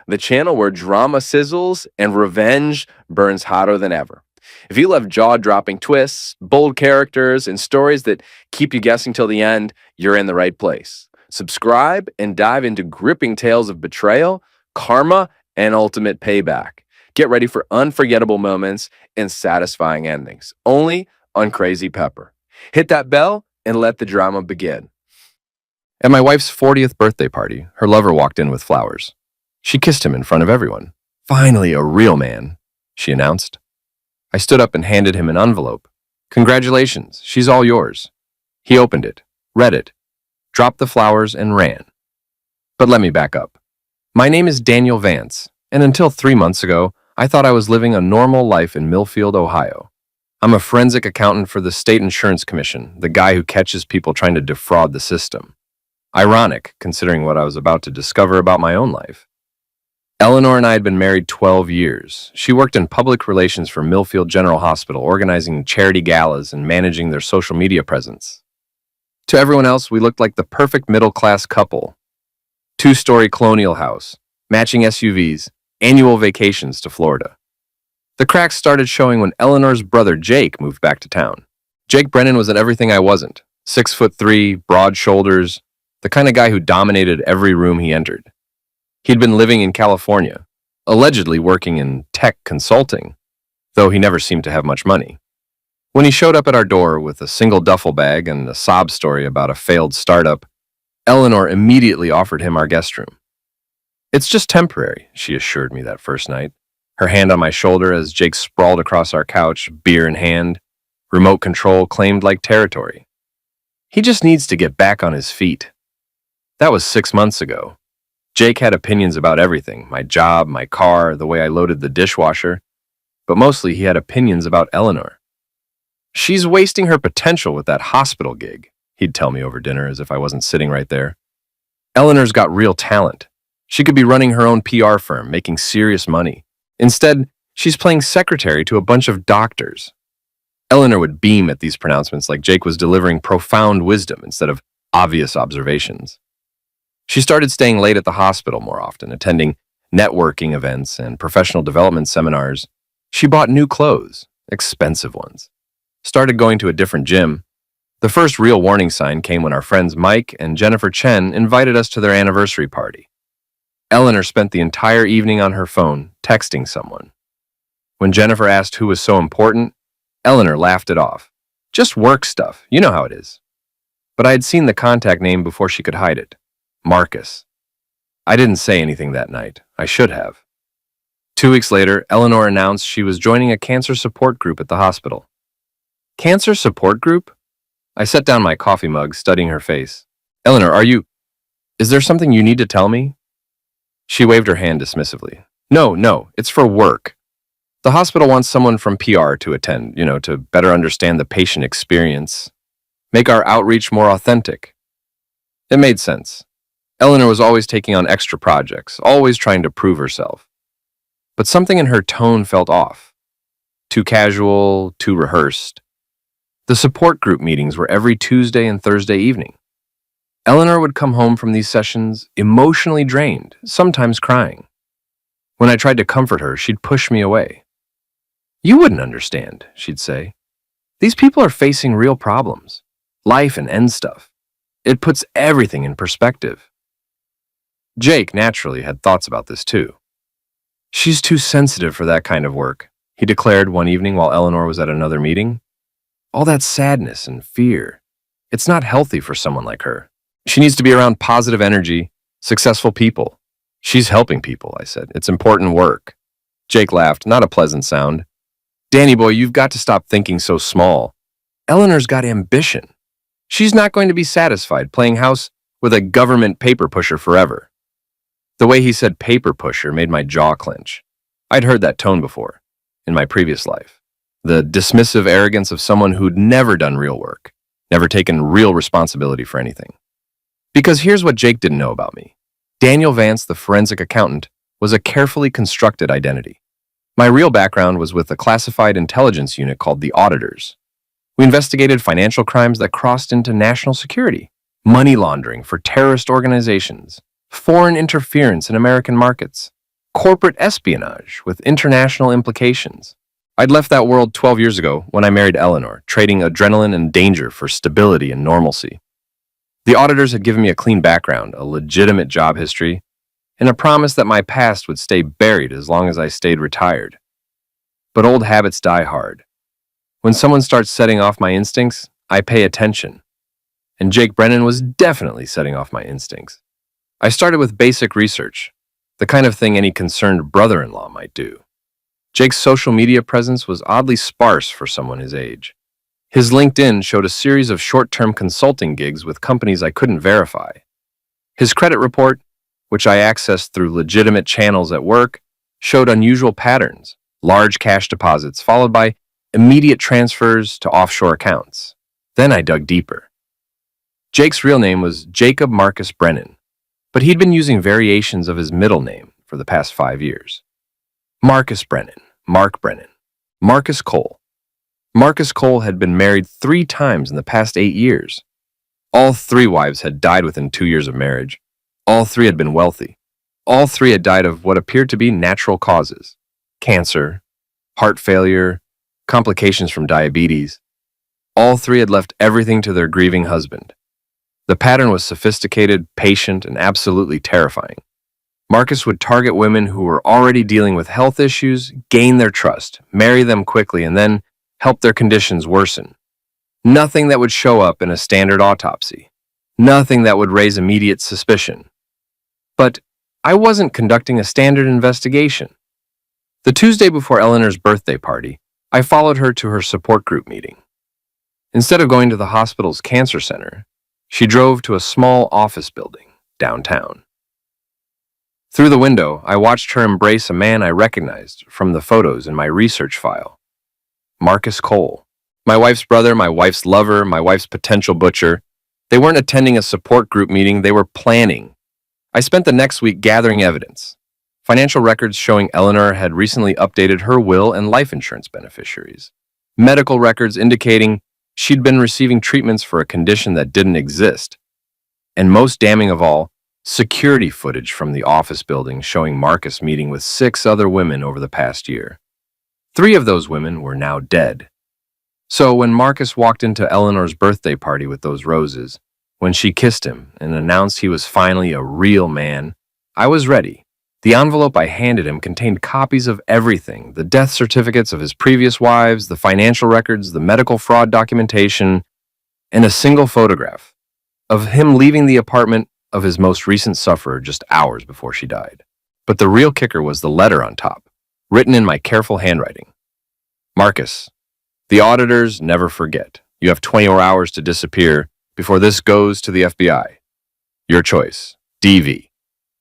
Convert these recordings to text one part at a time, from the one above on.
the channel where drama sizzles and revenge burns hotter than ever. If you love jaw-dropping twists, bold characters, and stories that keep you guessing till the end, you're in the right place. Subscribe and dive into gripping tales of betrayal, karma, and ultimate payback. Get ready for unforgettable moments and satisfying endings, only on Crazy Pepper. Hit that bell and let the drama begin. At my wife's 40th birthday party, her lover walked in with flowers. She kissed him in front of everyone. "Finally, a real man," she announced. I stood up and handed him an envelope. "Congratulations, she's all yours." He opened it, read it, dropped the flowers, and ran. But let me back up. My name is Daniel Vance, and until 3 months ago, I thought I was living a normal life in Millfield, Ohio. I'm a forensic accountant for the State Insurance Commission, the guy who catches people trying to defraud the system. Ironic, considering what I was about to discover about my own life. Eleanor and I had been married 12 years. She worked in public relations for Millfield General Hospital, organizing charity galas and managing their social media presence. To everyone else, we looked like the perfect middle-class couple. 2-story colonial house, matching SUVs, annual vacations to Florida. The cracks started showing when Eleanor's brother Jake moved back to town. Jake Brennan was at everything I wasn't. 6'3", broad shoulders, the kind of guy who dominated every room he entered. He'd been living in California, allegedly working in tech consulting, though he never seemed to have much money. When he showed up at our door with a single duffel bag and a sob story about a failed startup, Eleanor immediately offered him our guest room. "It's just temporary," she assured me that first night, her hand on my shoulder as Jake sprawled across our couch, beer in hand, remote control claimed like territory. "He just needs to get back on his feet." That was 6 months ago. Jake had opinions about everything, my job, my car, the way I loaded the dishwasher, but mostly he had opinions about Eleanor. "She's wasting her potential with that hospital gig," he'd tell me over dinner as if I wasn't sitting right there. "Eleanor's got real talent. She could be running her own PR firm, making serious money. Instead, she's playing secretary to a bunch of doctors." Eleanor would beam at these pronouncements like Jake was delivering profound wisdom instead of obvious observations. She started staying late at the hospital more often, attending networking events and professional development seminars. She bought new clothes, expensive ones. Started going to a different gym. The first real warning sign came when our friends Mike and Jennifer Chen invited us to their anniversary party. Eleanor spent the entire evening on her phone, texting someone. When Jennifer asked who was so important, Eleanor laughed it off. "Just work stuff, you know how it is." But I had seen the contact name before she could hide it. Marcus. I didn't say anything that night. I should have. 2 weeks later, Eleanor announced she was joining a cancer support group at the hospital. "Cancer support group?" I set down my coffee mug, studying her face. "Eleanor, is there something you need to tell me?" She waved her hand dismissively. No, it's for work. The hospital wants someone from PR to attend, to better understand the patient experience, make our outreach more authentic." It made sense. Eleanor was always taking on extra projects, always trying to prove herself. But something in her tone felt off. Too casual, too rehearsed. The support group meetings were every Tuesday and Thursday evening. Eleanor would come home from these sessions emotionally drained, sometimes crying. When I tried to comfort her, she'd push me away. "You wouldn't understand," she'd say. "These people are facing real problems, life and end stuff. It puts everything in perspective." Jake, naturally, had thoughts about this too. "She's too sensitive for that kind of work," he declared one evening while Eleanor was at another meeting. "All that sadness and fear. It's not healthy for someone like her. She needs to be around positive energy, successful people." "She's helping people," I said. "It's important work." Jake laughed, not a pleasant sound. "Danny boy, you've got to stop thinking so small. Eleanor's got ambition. She's not going to be satisfied playing house with a government paper pusher forever." The way he said paper pusher made my jaw clench. I'd heard that tone before, in my previous life. The dismissive arrogance of someone who'd never done real work, never taken real responsibility for anything. Because here's what Jake didn't know about me. Daniel Vance, the forensic accountant, was a carefully constructed identity. My real background was with a classified intelligence unit called the Auditors. We investigated financial crimes that crossed into national security, money laundering for terrorist organizations, foreign interference in American markets. corporate espionage with international implications. I'd left that world 12 years ago when I married Eleanor, trading adrenaline and danger for stability and normalcy. The auditors had given me a clean background, a legitimate job history, and a promise that my past would stay buried as long as I stayed retired. But old habits die hard. When someone starts setting off my instincts, I pay attention. And Jake Brennan was definitely setting off my instincts. I started with basic research, the kind of thing any concerned brother-in-law might do. Jake's social media presence was oddly sparse for someone his age. His LinkedIn showed a series of short-term consulting gigs with companies I couldn't verify. His credit report, which I accessed through legitimate channels at work, showed unusual patterns, large cash deposits followed by immediate transfers to offshore accounts. Then I dug deeper. Jake's real name was Jacob Marcus Brennan, but he'd been using variations of his middle name for the past 5 years. Marcus Brennan, Mark Brennan, Marcus Cole. Marcus Cole had been married 3 times in the past 8 years. All 3 wives had died within 2 years of marriage. All 3 had been wealthy. All 3 had died of what appeared to be natural causes: cancer, heart failure, complications from diabetes. All 3 had left everything to their grieving husband. The pattern was sophisticated, patient, and absolutely terrifying. Marcus would target women who were already dealing with health issues, gain their trust, marry them quickly, and then help their conditions worsen. Nothing that would show up in a standard autopsy. Nothing that would raise immediate suspicion. But I wasn't conducting a standard investigation. The Tuesday before Eleanor's birthday party, I followed her to her support group meeting. Instead of going to the hospital's cancer center, she drove to a small office building downtown. Through the window, I watched her embrace a man I recognized from the photos in my research file. Marcus Cole. My wife's brother, my wife's lover, my wife's potential butcher. They weren't attending a support group meeting, they were planning. I spent the next week gathering evidence. Financial records showing Eleanor had recently updated her will and life insurance beneficiaries. Medical records indicating she'd been receiving treatments for a condition that didn't exist. And most damning of all, security footage from the office building showing Marcus meeting with 6 other women over the past year. 3 of those women were now dead. So when Marcus walked into Eleanor's birthday party with those roses, when she kissed him and announced he was finally a real man, I was ready. The envelope I handed him contained copies of everything: the death certificates of his previous wives, the financial records, the medical fraud documentation, and a single photograph of him leaving the apartment of his most recent sufferer just hours before she died. But the real kicker was the letter on top, written in my careful handwriting. Marcus, the auditors never forget. You have 24 hours to disappear before this goes to the FBI. Your choice, DV.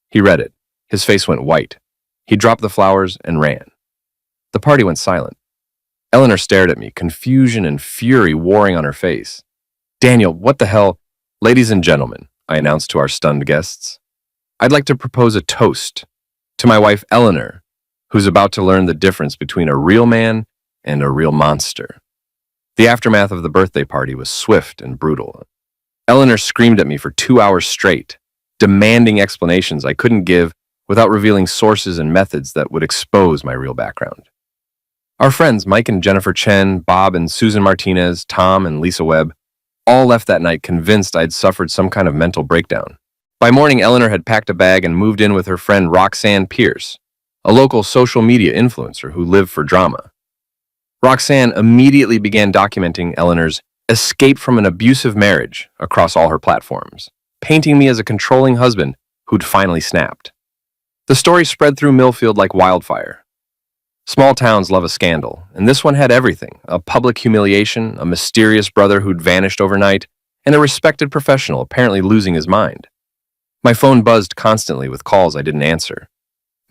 He read it. His face went white. He dropped the flowers and ran. The party went silent. Eleanor stared at me, confusion and fury warring on her face. Daniel, what the hell? Ladies and gentlemen, I announced to our stunned guests, I'd like to propose a toast to my wife Eleanor, who's about to learn the difference between a real man and a real monster. The aftermath of the birthday party was swift and brutal. Eleanor screamed at me for 2 hours straight, demanding explanations I couldn't give without revealing sources and methods that would expose my real background. Our friends Mike and Jennifer Chen, Bob and Susan Martinez, Tom and Lisa Webb, all left that night convinced I'd suffered some kind of mental breakdown. By morning, Eleanor had packed a bag and moved in with her friend Roxanne Pierce, a local social media influencer who lived for drama. Roxanne immediately began documenting Eleanor's escape from an abusive marriage across all her platforms, painting me as a controlling husband who'd finally snapped. The story spread through Millfield like wildfire. Small towns love a scandal, and this one had everything: a public humiliation, a mysterious brother who'd vanished overnight, and a respected professional apparently losing his mind. My phone buzzed constantly with calls I didn't answer.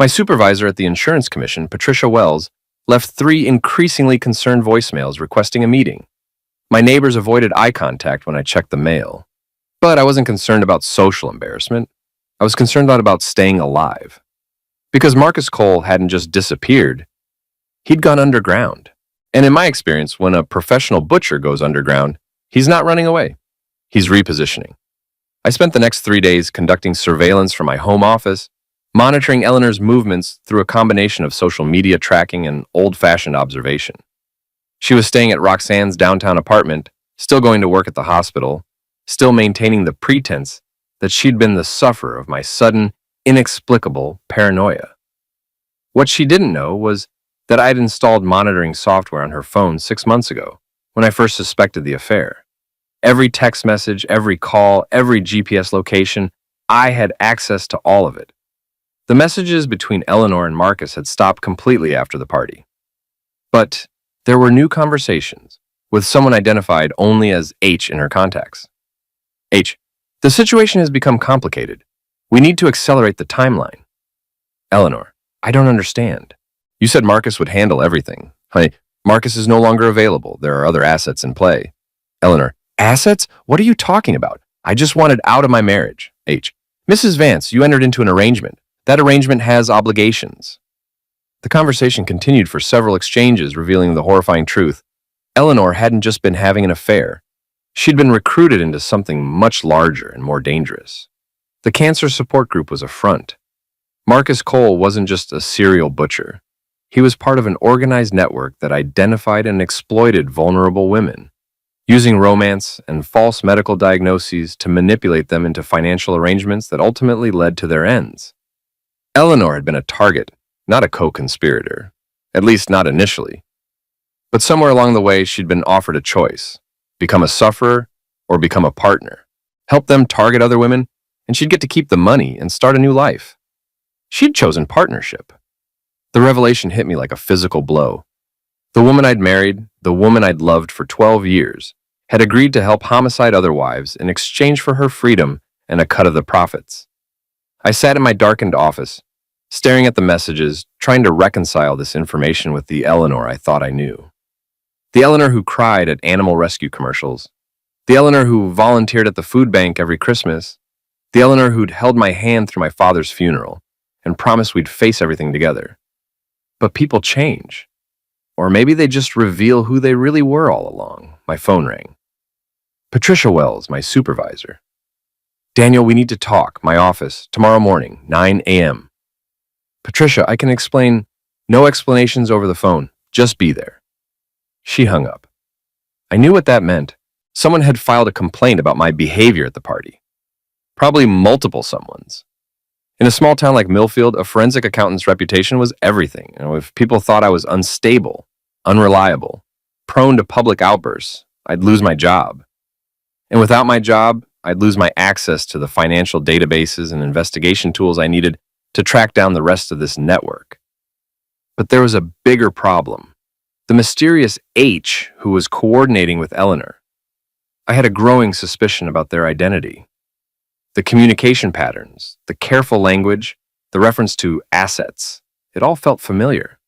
My supervisor at the Insurance Commission, Patricia Wells, left 3 increasingly concerned voicemails requesting a meeting. My neighbors avoided eye contact when I checked the mail. But I wasn't concerned about social embarrassment. I was concerned about staying alive. Because Marcus Cole hadn't just disappeared, he'd gone underground. And in my experience, when a professional butcher goes underground, he's not running away. He's repositioning. I spent the next 3 days conducting surveillance from my home office, monitoring Eleanor's movements through a combination of social media tracking and old-fashioned observation. She was staying at Roxanne's downtown apartment, still going to work at the hospital, still maintaining the pretense that she'd been the sufferer of my sudden, inexplicable paranoia. What she didn't know was that I'd installed monitoring software on her phone 6 months ago, when I first suspected the affair. Every text message, every call, every GPS location, I had access to all of it. The messages between Eleanor and Marcus had stopped completely after the party. But there were new conversations, with someone identified only as H in her contacts. H, the situation has become complicated. We need to accelerate the timeline. Eleanor, I don't understand. You said Marcus would handle everything. Honey, Marcus is no longer available. There are other assets in play. Eleanor, assets? What are you talking about? I just wanted out of my marriage. H, Mrs. Vance, you entered into an arrangement. That arrangement has obligations. The conversation continued for several exchanges, revealing the horrifying truth. Eleanor hadn't just been having an affair. She'd been recruited into something much larger and more dangerous. The cancer support group was a front. Marcus Cole wasn't just a serial butcher. He was part of an organized network that identified and exploited vulnerable women, using romance and false medical diagnoses to manipulate them into financial arrangements that ultimately led to their ends. Eleanor had been a target, not a co-conspirator, at least not initially. But somewhere along the way, she'd been offered a choice: become a sufferer or become a partner, help them target other women, and she'd get to keep the money and start a new life. She'd chosen partnership. The revelation hit me like a physical blow. The woman I'd married, the woman I'd loved for 12 years, had agreed to help homicide other wives in exchange for her freedom and a cut of the profits. I sat in my darkened office, staring at the messages, trying to reconcile this information with the Eleanor I thought I knew. The Eleanor who cried at animal rescue commercials. The Eleanor who volunteered at the food bank every Christmas. The Eleanor who'd held my hand through my father's funeral and promised we'd face everything together. But people change. Or maybe they just reveal who they really were all along. My phone rang. Patricia Wells, my supervisor. Daniel, we need to talk. My office, tomorrow morning, 9 a.m. Patricia, I can explain. No explanations over the phone. Just be there. She hung up. I knew what that meant. Someone had filed a complaint about my behavior at the party. Probably multiple someones. In a small town like Millfield, a forensic accountant's reputation was everything. If people thought I was unstable, unreliable, prone to public outbursts, I'd lose my job. And without my job, I'd lose my access to the financial databases and investigation tools I needed to track down the rest of this network. But there was a bigger problem. The mysterious H who was coordinating with Eleanor. I had a growing suspicion about their identity. The communication patterns, the careful language, the reference to assets, it all felt familiar.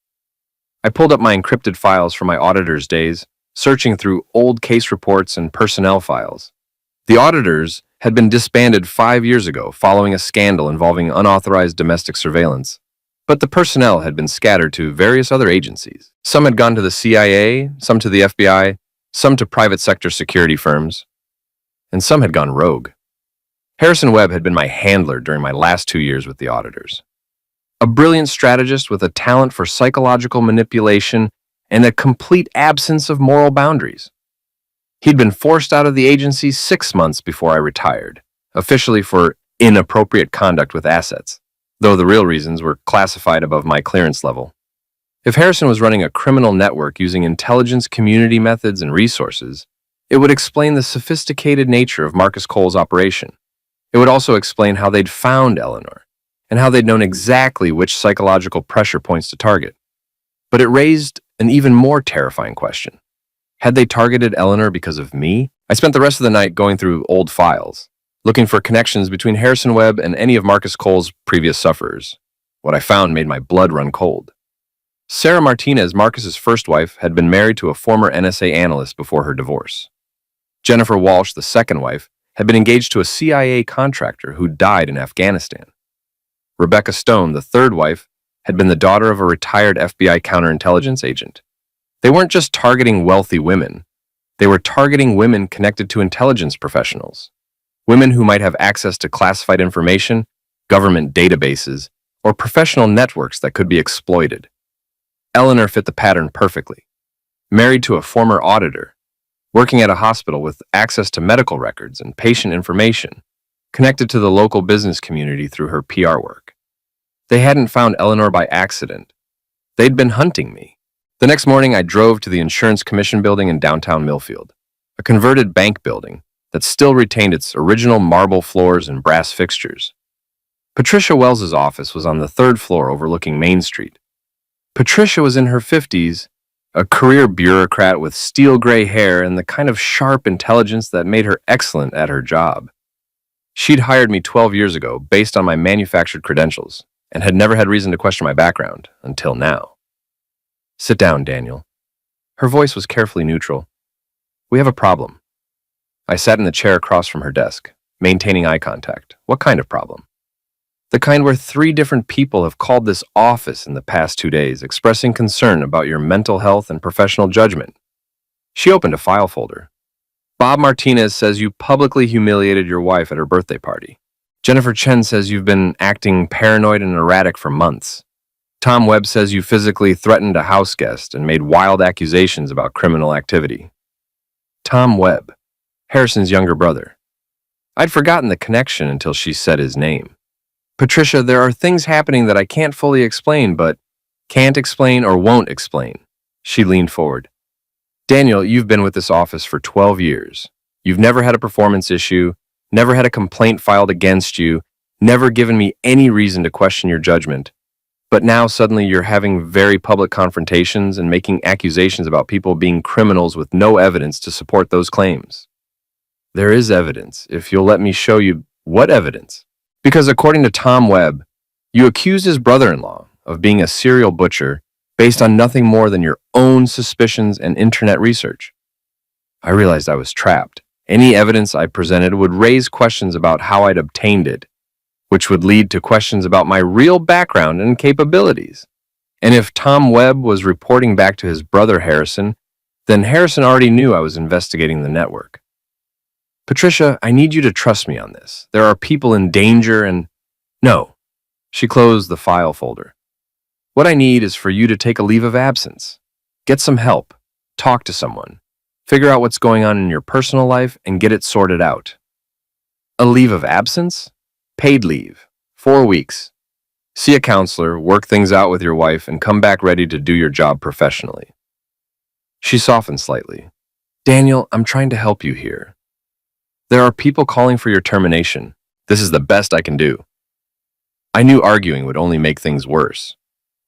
I pulled up my encrypted files from my auditor's days, searching through old case reports and personnel files. The auditors had been disbanded 5 years ago following a scandal involving unauthorized domestic surveillance, but the personnel had been scattered to various other agencies. Some had gone to the CIA, some to the FBI, some to private sector security firms, and some had gone rogue. Harrison Webb had been my handler during my last 2 years with the auditors. A brilliant strategist with a talent for psychological manipulation and a complete absence of moral boundaries. He'd been forced out of the agency 6 months before I retired, officially for inappropriate conduct with assets, though the real reasons were classified above my clearance level. If Harrison was running a criminal network using intelligence community methods and resources, it would explain the sophisticated nature of Marcus Cole's operation. It would also explain how they'd found Eleanor, and how they'd known exactly which psychological pressure points to target. But it raised an even more terrifying question. Had they targeted Eleanor because of me? I spent the rest of the night going through old files, looking for connections between Harrison Webb and any of Marcus Cole's previous sufferers. What I found made my blood run cold. Sarah Martinez, Marcus's first wife, had been married to a former NSA analyst before her divorce. Jennifer Walsh, the second wife, had been engaged to a CIA contractor who died in Afghanistan. Rebecca Stone, the third wife, had been the daughter of a retired FBI counterintelligence agent. They weren't just targeting wealthy women. They were targeting women connected to intelligence professionals, women who might have access to classified information, government databases, or professional networks that could be exploited. Eleanor fit the pattern perfectly. Married to a former auditor, working at a hospital with access to medical records and patient information, connected to the local business community through her PR work. They hadn't found Eleanor by accident. They'd been hunting me. The next morning, I drove to the Insurance Commission building in downtown Millfield, a converted bank building that still retained its original marble floors and brass fixtures. Patricia Wells's office was on the third floor overlooking Main Street. Patricia was in her 50s, a career bureaucrat with steel gray hair and the kind of sharp intelligence that made her excellent at her job. She'd hired me 12 years ago based on my manufactured credentials and had never had reason to question my background until now. "Sit down, Daniel." Her voice was carefully neutral. "We have a problem." I sat in the chair across from her desk, maintaining eye contact. "What kind of problem?" "The kind where 3 different people have called this office in the past 2 days, expressing concern about your mental health and professional judgment." She opened a file folder. "Bob Martinez says you publicly humiliated your wife at her birthday party. Jennifer Chen says you've been acting paranoid and erratic for months. Tom Webb says you physically threatened a house guest and made wild accusations about criminal activity." Tom Webb, Harrison's younger brother. I'd forgotten the connection until she said his name. "Patricia, there are things happening that I can't fully explain, but can't explain or won't explain." She leaned forward. "Daniel, you've been with this office for 12 years. You've never had a performance issue, never had a complaint filed against you, never given me any reason to question your judgment. But now suddenly you're having very public confrontations and making accusations about people being criminals with no evidence to support those claims." "There is evidence, if you'll let me show you." "What evidence?" "Because according to Tom Webb, you accused his brother-in-law of being a serial butcher based on nothing more than your own suspicions and internet research." I realized I was trapped. Any evidence I presented would raise questions about how I'd obtained it, which would lead to questions about my real background and capabilities. And if Tom Webb was reporting back to his brother Harrison, then Harrison already knew I was investigating the network. "Patricia, I need you to trust me on this. There are people in danger and—" "No." She closed the file folder. "What I need is for you to take a leave of absence. Get some help. Talk to someone. Figure out what's going on in your personal life and get it sorted out." "A leave of absence?" "Paid leave. 4 weeks. See a counselor, work things out with your wife, and come back ready to do your job professionally." She softened slightly. "Daniel, I'm trying to help you here. There are people calling for your termination. This is the best I can do." I knew arguing would only make things worse.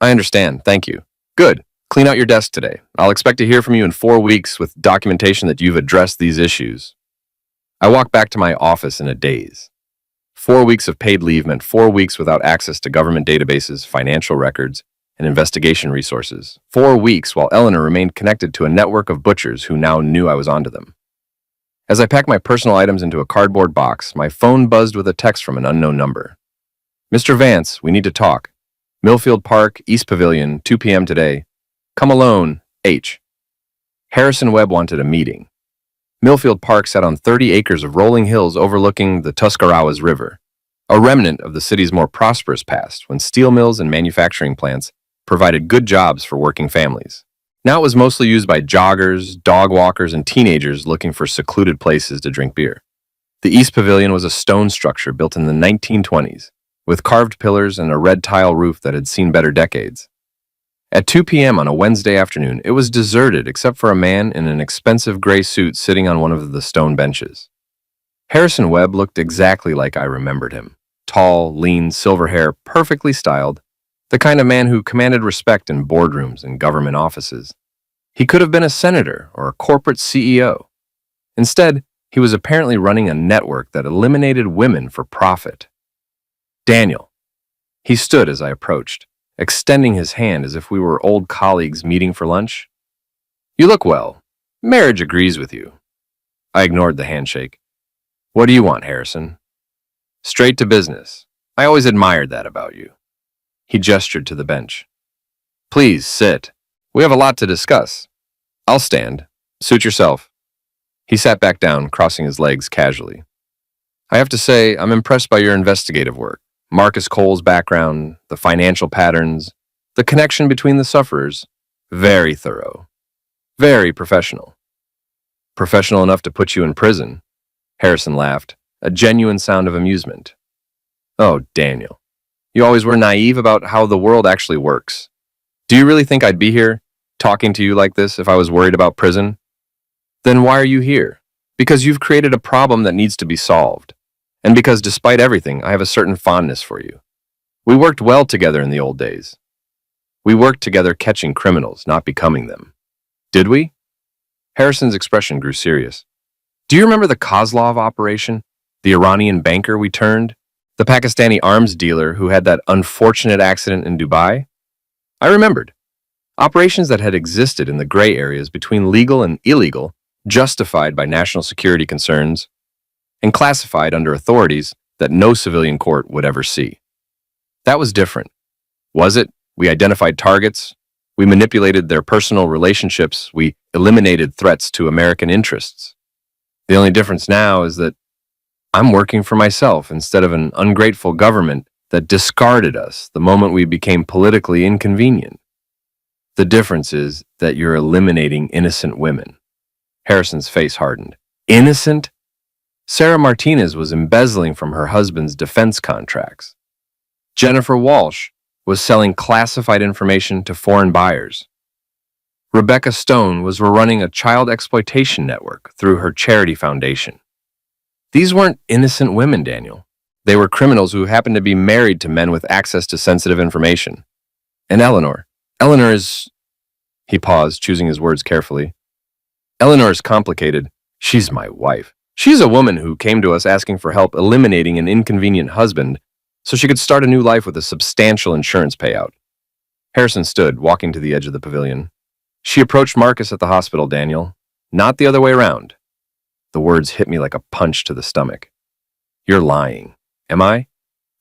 "I understand, thank you." "Good. Clean out your desk today. I'll expect to hear from you in 4 weeks with documentation that you've addressed these issues." I walked back to my office in a daze. 4 weeks of paid leave meant 4 weeks without access to government databases, financial records, and investigation resources. 4 weeks while Eleanor remained connected to a network of butchers who now knew I was onto them. As I packed my personal items into a cardboard box, my phone buzzed with a text from an unknown number. "Mr. Vance, we need to talk. Millfield Park, East Pavilion, 2 p.m. today. Come alone, H." Harrison Webb wanted a meeting. Millfield Park sat on 30 acres of rolling hills overlooking the Tuscarawas River, a remnant of the city's more prosperous past when steel mills and manufacturing plants provided good jobs for working families. Now it was mostly used by joggers, dog walkers, and teenagers looking for secluded places to drink beer. The East Pavilion was a stone structure built in the 1920s, with carved pillars and a red tile roof that had seen better decades. At 2 p.m. on a Wednesday afternoon, it was deserted except for a man in an expensive gray suit sitting on one of the stone benches. Harrison Webb looked exactly like I remembered him. Tall, lean, silver hair, perfectly styled, the kind of man who commanded respect in boardrooms and government offices. He could have been a senator or a corporate CEO. Instead, he was apparently running a network that eliminated women for profit. "Daniel." He stood as I approached, extending his hand as if we were old colleagues meeting for lunch. "You look well. Marriage agrees with you." I ignored the handshake. "What do you want, Harrison?" "Straight to business. I always admired that about you." He gestured to the bench. "Please, sit. We have a lot to discuss." "I'll stand. Suit yourself." He sat back down, crossing his legs casually. "I have to say, I'm impressed by your investigative work. Marcus Cole's background, the financial patterns, the connection between the sufferers. Very thorough. Very professional. Professional enough to put you in prison. Harrison laughed, a genuine sound of amusement. Oh, Daniel. You always were naive about how the world actually works. Do you really think I'd be here, talking to you like this, if I was worried about prison? Then why are you here? Because you've created a problem that needs to be solved. And because despite everything, I have a certain fondness for you. We worked well together in the old days. We worked together catching criminals, not becoming them. Did we? Harrison's expression grew serious. Do you remember the Kozlov operation? The Iranian banker we turned? The Pakistani arms dealer who had that unfortunate accident in Dubai? I remembered. Operations that had existed in the gray areas between legal and illegal, justified by national security concerns, and classified under authorities that no civilian court would ever see. That was different. Was it? We identified targets. We manipulated their personal relationships. We eliminated threats to American interests. The only difference now is that I'm working for myself instead of an ungrateful government that discarded us the moment we became politically inconvenient. The difference is that you're eliminating innocent women. Harrison's face hardened. Innocent? Sarah Martinez was embezzling from her husband's defense contracts. Jennifer Walsh was selling classified information to foreign buyers. Rebecca Stone was running a child exploitation network through her charity foundation. These weren't innocent women, Daniel. They were criminals who happened to be married to men with access to sensitive information. And Eleanor is... He paused, choosing his words carefully. Eleanor is complicated. She's my wife. She's a woman who came to us asking for help eliminating an inconvenient husband so she could start a new life with a substantial insurance payout. Harrison stood, walking to the edge of the pavilion. She approached Marcus at the hospital, Daniel, not the other way around. The words hit me like a punch to the stomach. You're lying. Am I?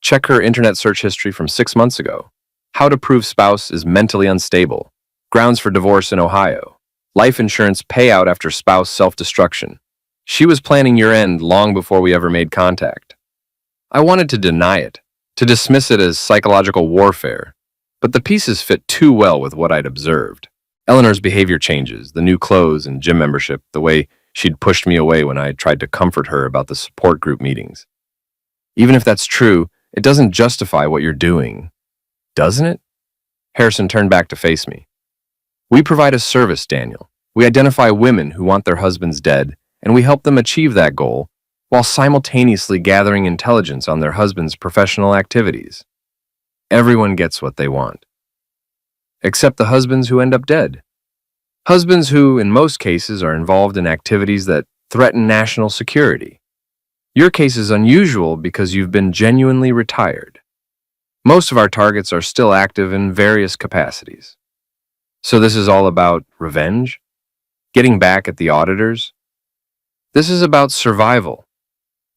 Check her internet search history from 6 months ago. How to prove spouse is mentally unstable. Grounds for divorce in Ohio. Life insurance payout after spouse self-destruction. She was planning your end long before we ever made contact. I wanted to deny it, to dismiss it as psychological warfare, but the pieces fit too well with what I'd observed. Eleanor's behavior changes, the new clothes and gym membership, the way she'd pushed me away when I tried to comfort her about the support group meetings. Even if that's true, it doesn't justify what you're doing, doesn't it? Harrison turned back to face me. We provide a service, Daniel. We identify women who want their husbands dead, and we help them achieve that goal while simultaneously gathering intelligence on their husband's professional activities. Everyone gets what they want. Except the husbands who end up dead. Husbands who, in most cases, are involved in activities that threaten national security. Your case is unusual because you've been genuinely retired. Most of our targets are still active in various capacities. So this is all about revenge? Getting back at the auditors? This is about survival.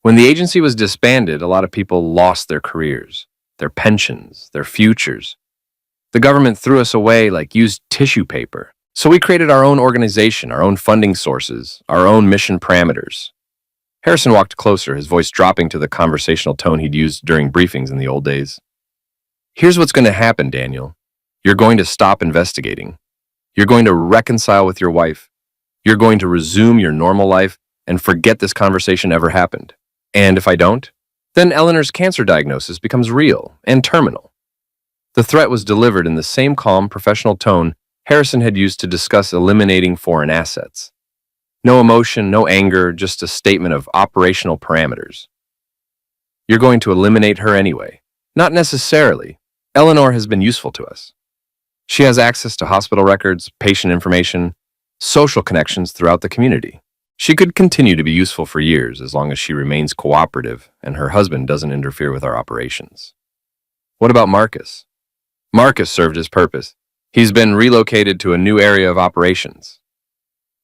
When the agency was disbanded, a lot of people lost their careers, their pensions, their futures. The government threw us away like used tissue paper. So we created our own organization, our own funding sources, our own mission parameters. Harrison walked closer, his voice dropping to the conversational tone he'd used during briefings in the old days. Here's what's going to happen, Daniel. You're going to stop investigating. You're going to reconcile with your wife. You're going to resume your normal life and forget this conversation ever happened. And if I don't, then Eleanor's cancer diagnosis becomes real and terminal. The threat was delivered in the same calm, professional tone Harrison had used to discuss eliminating foreign assets. No emotion, no anger, just a statement of operational parameters. You're going to eliminate her anyway. Not necessarily. Eleanor has been useful to us. She has access to hospital records, patient information, social connections throughout the community. She could continue to be useful for years as long as she remains cooperative and her husband doesn't interfere with our operations. What about Marcus? Marcus served his purpose. He's been relocated to a new area of operations.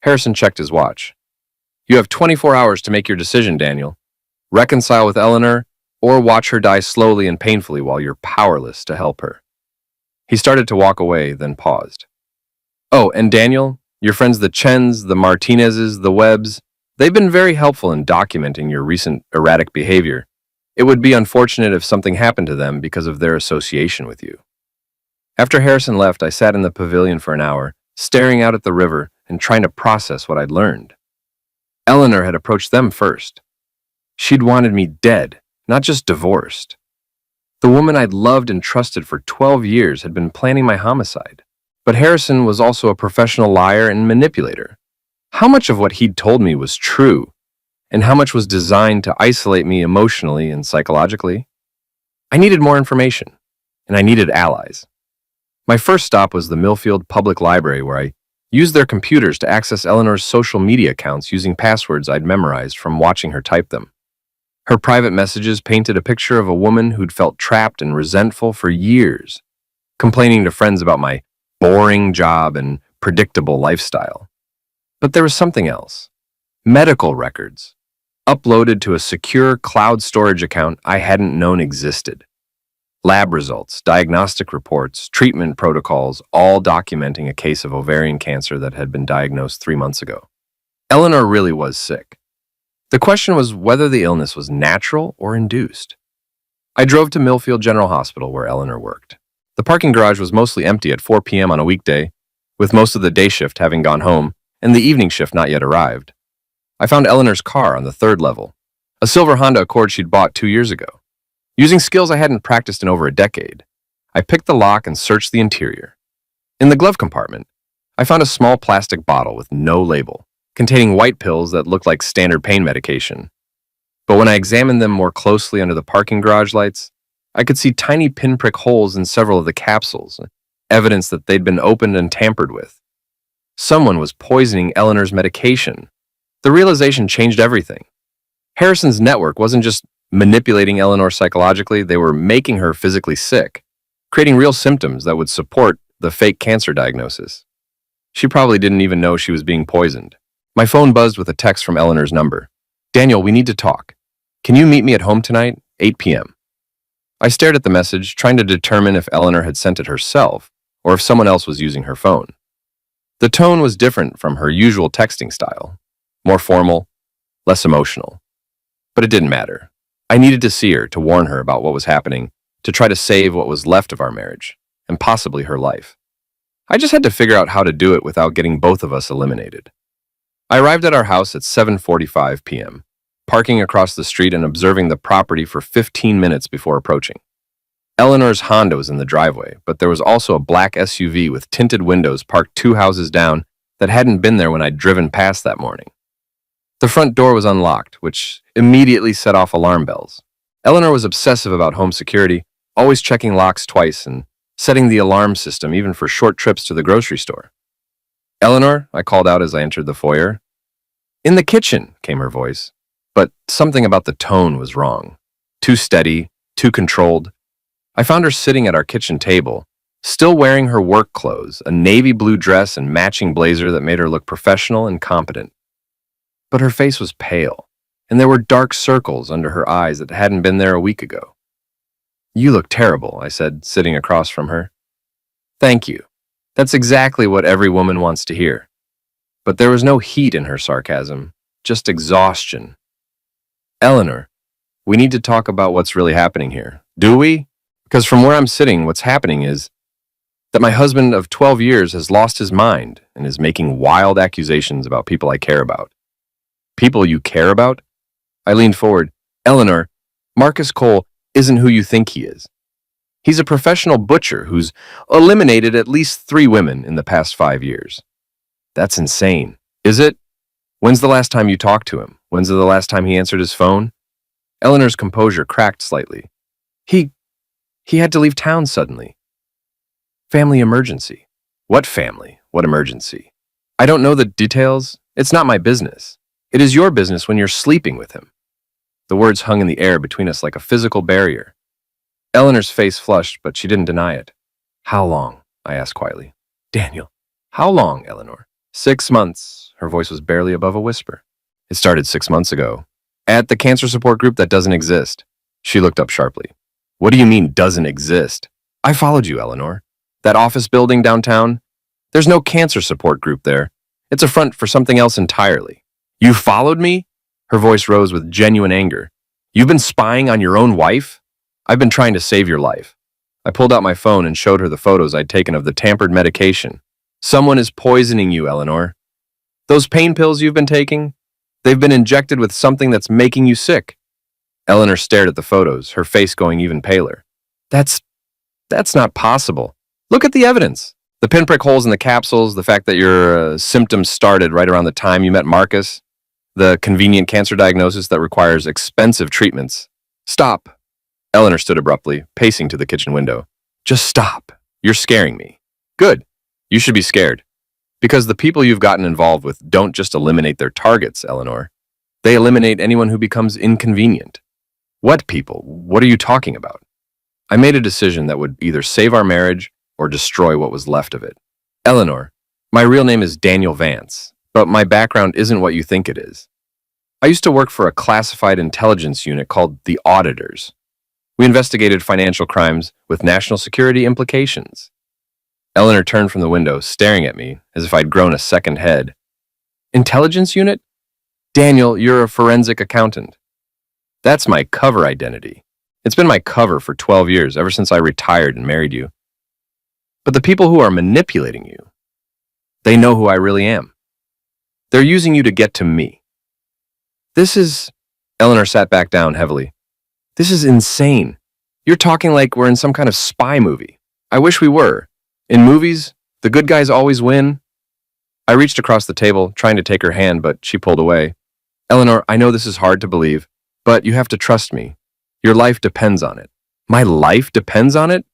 Harrison checked his watch. You have 24 hours to make your decision, Daniel. Reconcile with Eleanor, or watch her die slowly and painfully while you're powerless to help her. He started to walk away, then paused. Oh, and Daniel, your friends the Chens, the Martinezes, the Webbs, they've been very helpful in documenting your recent erratic behavior. It would be unfortunate if something happened to them because of their association with you. After Harrison left, I sat in the pavilion for an hour, staring out at the river and trying to process what I'd learned. Eleanor had approached them first. She'd wanted me dead, not just divorced. The woman I'd loved and trusted for 12 years had been planning my homicide. But Harrison was also a professional liar and manipulator. How much of what he'd told me was true, and how much was designed to isolate me emotionally and psychologically? I needed more information, and I needed allies. My first stop was the Millfield Public Library, where I used their computers to access Eleanor's social media accounts using passwords I'd memorized from watching her type them. Her private messages painted a picture of a woman who'd felt trapped and resentful for years, complaining to friends about my boring job and predictable lifestyle. But there was something else. Medical records, uploaded to a secure cloud storage account I hadn't known existed. Lab results, diagnostic reports, treatment protocols, all documenting a case of ovarian cancer that had been diagnosed 3 months ago. Eleanor really was sick. The question was whether the illness was natural or induced. I drove to Millfield General Hospital, where Eleanor worked. The parking garage was mostly empty at 4 p.m. on a weekday, with most of the day shift having gone home and the evening shift not yet arrived. I found Eleanor's car on the 3rd level, a silver Honda Accord she'd bought 2 years ago. Using skills I hadn't practiced in over a decade, I picked the lock and searched the interior. In the glove compartment, I found a small plastic bottle with no label, containing white pills that looked like standard pain medication. But when I examined them more closely under the parking garage lights, I could see tiny pinprick holes in several of the capsules, evidence that they'd been opened and tampered with. Someone was poisoning Eleanor's medication. The realization changed everything. Harrison's network wasn't just manipulating Eleanor psychologically, they were making her physically sick, creating real symptoms that would support the fake cancer diagnosis. She probably didn't even know she was being poisoned. My phone buzzed with a text from Eleanor's number. "Daniel, we need to talk. Can you meet me at home tonight, 8 p.m.? I stared at the message, trying to determine if Eleanor had sent it herself or if someone else was using her phone. The tone was different from her usual texting style, more formal, less emotional. But it didn't matter. I needed to see her to warn her about what was happening, to try to save what was left of our marriage, and possibly her life. I just had to figure out how to do it without getting both of us eliminated. I arrived at our house at 7:45 p.m., parking across the street and observing the property for 15 minutes before approaching. Eleanor's Honda was in the driveway, but there was also a black SUV with tinted windows parked 2 houses down that hadn't been there when I'd driven past that morning. The front door was unlocked, which immediately set off alarm bells. Eleanor was obsessive about home security, always checking locks twice and setting the alarm system even for short trips to the grocery store. "Eleanor," I called out as I entered the foyer. "In the kitchen," came her voice, but something about the tone was wrong. Too steady, too controlled. I found her sitting at our kitchen table, still wearing her work clothes, a navy blue dress and matching blazer that made her look professional and competent. But her face was pale, and there were dark circles under her eyes that hadn't been there a week ago. "You look terrible," I said, sitting across from her. "Thank you. That's exactly what every woman wants to hear." But there was no heat in her sarcasm, just exhaustion. "Eleanor, we need to talk about what's really happening here. Do we? Because from where I'm sitting, what's happening is that my husband of 12 years has lost his mind and is making wild accusations about people I care about." "People you care about?" I leaned forward. "Eleanor, Marcus Cole isn't who you think he is. He's a professional butcher who's eliminated at least 3 women in the past 5 years. That's insane. Is it? When's the last time you talked to him? When's the last time he answered his phone?" Eleanor's composure cracked slightly. He had to leave town suddenly. "Family emergency." "What family? What emergency?" "I don't know the details. It's not my business. It is your business when you're sleeping with him." The words hung in the air between us like a physical barrier. Eleanor's face flushed, but she didn't deny it. "How long?" I asked quietly. "Daniel, how long, Eleanor?" 6 months. Her voice was barely above a whisper. "It started 6 months ago. At the cancer support group that doesn't exist." She looked up sharply. "What do you mean, doesn't exist?" "I followed you, Eleanor. That office building downtown? There's no cancer support group there. It's a front for something else entirely." "You followed me?" Her voice rose with genuine anger. You've been spying on your own wife? I've been trying to save your life. I pulled out my phone and showed her the photos I'd taken of the tampered medication. Someone is poisoning you, Eleanor. Those pain pills you've been taking? They've been injected with something that's making you sick. Eleanor stared at the photos, her face going even paler. That's not possible. Look at the evidence. The pinprick holes in the capsules, the fact that your symptoms started right around the time you met Marcus, the convenient cancer diagnosis that requires expensive treatments. Stop. Eleanor stood abruptly, pacing to the kitchen window. Just stop. You're scaring me. Good. You should be scared. Because the people you've gotten involved with don't just eliminate their targets, Eleanor. They eliminate anyone who becomes inconvenient. What people? What are you talking about? I made a decision that would either save our marriage or destroy what was left of it. Eleanor, my real name is Daniel Vance, but my background isn't what you think it is. I used to work for a classified intelligence unit called the Auditors. We investigated financial crimes with national security implications. Eleanor turned from the window, staring at me as if I'd grown a second head. Intelligence unit? Daniel, you're a forensic accountant. That's my cover identity. It's been my cover for 12 years, ever since I retired and married you. But the people who are manipulating you, they know who I really am. They're using you to get to me. Eleanor sat back down heavily. This is insane. You're talking like we're in some kind of spy movie. I wish we were. In movies, the good guys always win. I reached across the table, trying to take her hand, but she pulled away. Eleanor, I know this is hard to believe, but you have to trust me. Your life depends on it. My life depends on it?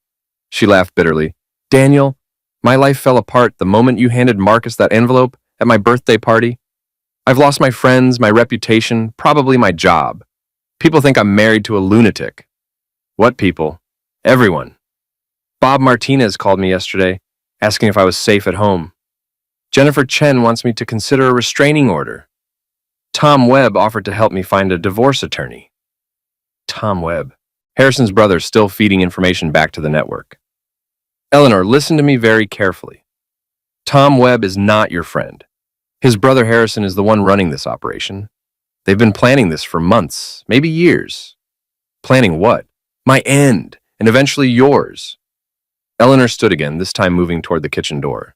She laughed bitterly. Daniel, my life fell apart the moment you handed Marcus that envelope at my birthday party. I've lost my friends, my reputation, probably my job. People think I'm married to a lunatic. What people? Everyone. Bob Martinez called me yesterday, asking if I was safe at home. Jennifer Chen wants me to consider a restraining order. Tom Webb offered to help me find a divorce attorney. Tom Webb. Harrison's brother still feeding information back to the network. Eleanor, listen to me very carefully. Tom Webb is not your friend. His brother Harrison is the one running this operation. They've been planning this for months, maybe years. Planning what? My end, and eventually yours. Eleanor stood again, this time moving toward the kitchen door.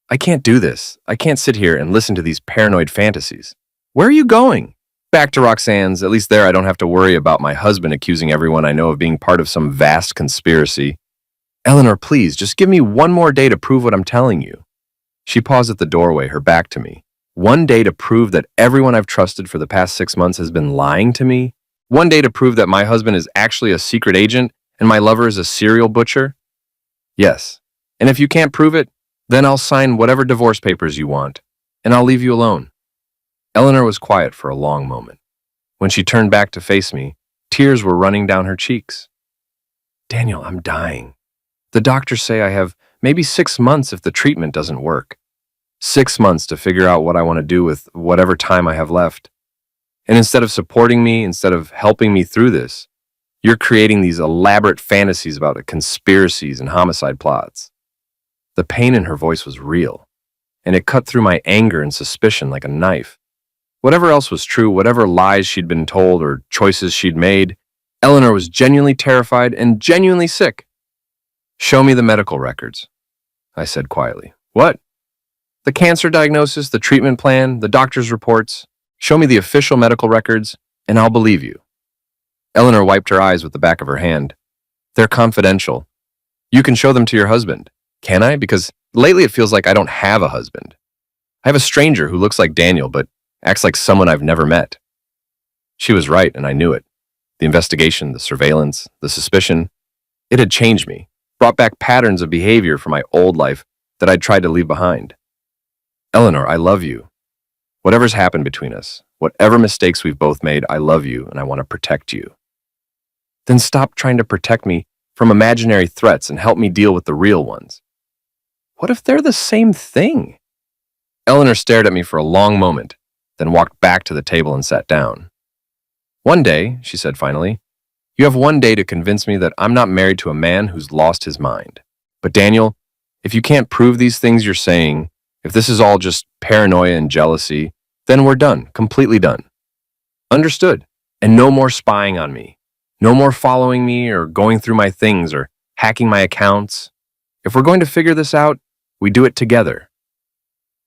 I can't do this. I can't sit here and listen to these paranoid fantasies. Where are you going? Back to Roxanne's. At least there I don't have to worry about my husband accusing everyone I know of being part of some vast conspiracy. Eleanor, please, just give me one more day to prove what I'm telling you. She paused at the doorway, her back to me. One day to prove that everyone I've trusted for the past 6 months has been lying to me? One day to prove that my husband is actually a secret agent and my lover is a serial butcher? Yes. And if you can't prove it, then I'll sign whatever divorce papers you want, and I'll leave you alone. Eleanor was quiet for a long moment. When she turned back to face me, tears were running down her cheeks. Daniel, I'm dying. The doctors say I have maybe 6 months if the treatment doesn't work. 6 months to figure out what I want to do with whatever time I have left. And instead of supporting me, instead of helping me through this, you're creating these elaborate fantasies about conspiracies and homicide plots. The pain in her voice was real, and it cut through my anger and suspicion like a knife. Whatever else was true, whatever lies she'd been told or choices she'd made, Eleanor was genuinely terrified and genuinely sick. Show me the medical records, I said quietly. What? The cancer diagnosis, the treatment plan, the doctor's reports. Show me the official medical records, and I'll believe you. Eleanor wiped her eyes with the back of her hand. They're confidential. You can show them to your husband. Can I? Because lately it feels like I don't have a husband. I have a stranger who looks like Daniel, but acts like someone I've never met. She was right, and I knew it. The investigation, the surveillance, the suspicion, it had changed me, brought back patterns of behavior from my old life that I'd tried to leave behind. Eleanor, I love you. Whatever's happened between us, whatever mistakes we've both made, I love you and I want to protect you. Then stop trying to protect me from imaginary threats and help me deal with the real ones. What if they're the same thing? Eleanor stared at me for a long moment, then walked back to the table and sat down. One day, she said finally, you have one day to convince me that I'm not married to a man who's lost his mind. But Daniel, if you can't prove these things you're saying, if this is all just paranoia and jealousy, then we're done, completely done. Understood. And no more spying on me. No more following me or going through my things or hacking my accounts. If we're going to figure this out, we do it together.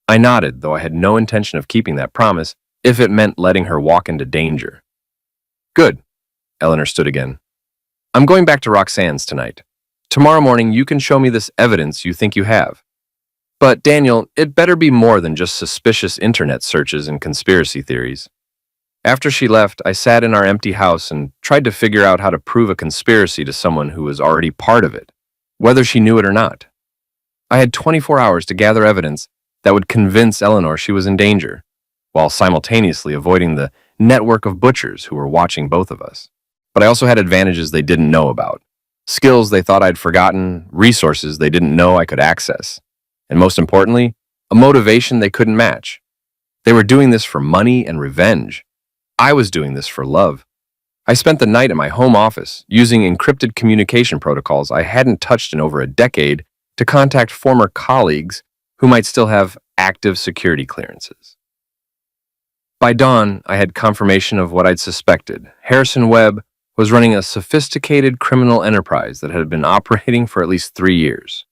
I nodded, though I had no intention of keeping that promise if it meant letting her walk into danger. Good, Eleanor stood again. I'm going back to Roxanne's tonight. Tomorrow morning you can show me this evidence you think you have. But Daniel, it better be more than just suspicious internet searches and conspiracy theories. After she left, I sat in our empty house and tried to figure out how to prove a conspiracy to someone who was already part of it, whether she knew it or not. I had 24 hours to gather evidence that would convince Eleanor she was in danger, while simultaneously avoiding the network of butchers who were watching both of us. But I also had advantages they didn't know about, skills they thought I'd forgotten, resources they didn't know I could access, and most importantly, a motivation they couldn't match. They were doing this for money and revenge. I was doing this for love. I spent the night at my home office using encrypted communication protocols I hadn't touched in over a decade to contact former colleagues who might still have active security clearances. By dawn, I had confirmation of what I'd suspected. Harrison Webb was running a sophisticated criminal enterprise that had been operating for at least 3 years,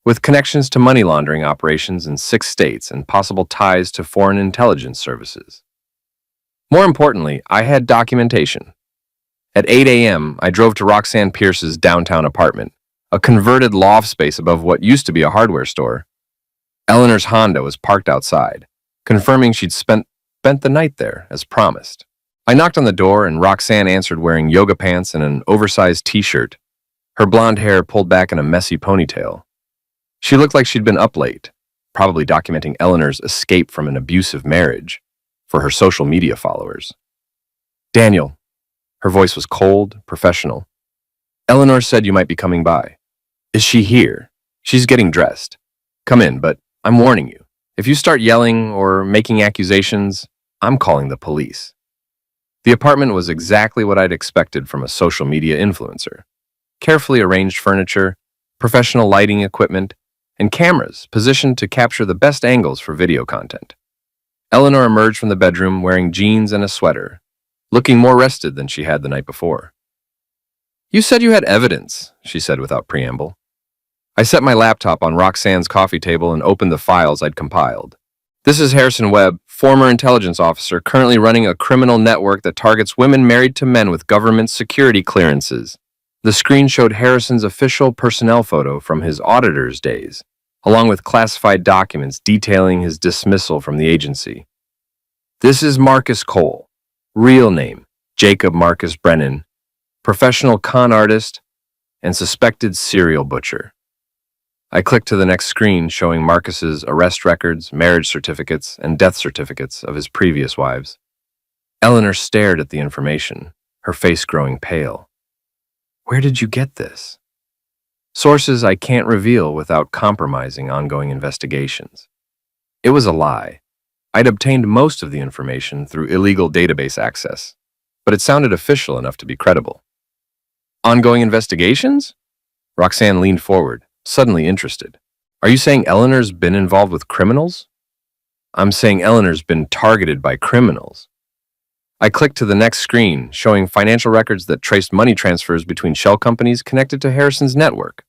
with connections to money laundering operations in 6 states and possible ties to foreign intelligence services. More importantly, I had documentation. At 8 a.m., I drove to Roxanne Pierce's downtown apartment, a converted loft space above what used to be a hardware store. Eleanor's Honda was parked outside, confirming she'd spent the night there, as promised. I knocked on the door, and Roxanne answered wearing yoga pants and an oversized t-shirt, her blonde hair pulled back in a messy ponytail. She looked like she'd been up late, probably documenting Eleanor's escape from an abusive marriage for her social media followers. Daniel. Her voice was cold, professional. Eleanor said you might be coming by. Is she here? She's getting dressed. Come in, but I'm warning you. If you start yelling or making accusations, I'm calling the police. The apartment was exactly what I'd expected from a social media influencer. Carefully arranged furniture, professional lighting equipment, and cameras positioned to capture the best angles for video content. Eleanor emerged from the bedroom wearing jeans and a sweater, looking more rested than she had the night before. You said you had evidence, she said without preamble. I set my laptop on Roxanne's coffee table and opened the files I'd compiled. This is Harrison Webb, former intelligence officer currently running a criminal network that targets women married to men with government security clearances. The screen showed Harrison's official personnel photo from his auditor's days, along with classified documents detailing his dismissal from the agency. This is Marcus Cole, real name Jacob Marcus Brennan, professional con artist and suspected serial butcher. I clicked to the next screen showing Marcus's arrest records, marriage certificates, and death certificates of his previous wives. Eleanor stared at the information, her face growing pale. Where did you get this? Sources I can't reveal without compromising ongoing investigations. It was a lie. I'd obtained most of the information through illegal database access, but it sounded official enough to be credible. Ongoing investigations? Roxanne leaned forward, suddenly interested. Are you saying Eleanor's been involved with criminals? I'm saying Eleanor's been targeted by criminals. I clicked to the next screen, showing financial records that traced money transfers between shell companies connected to Harrison's network.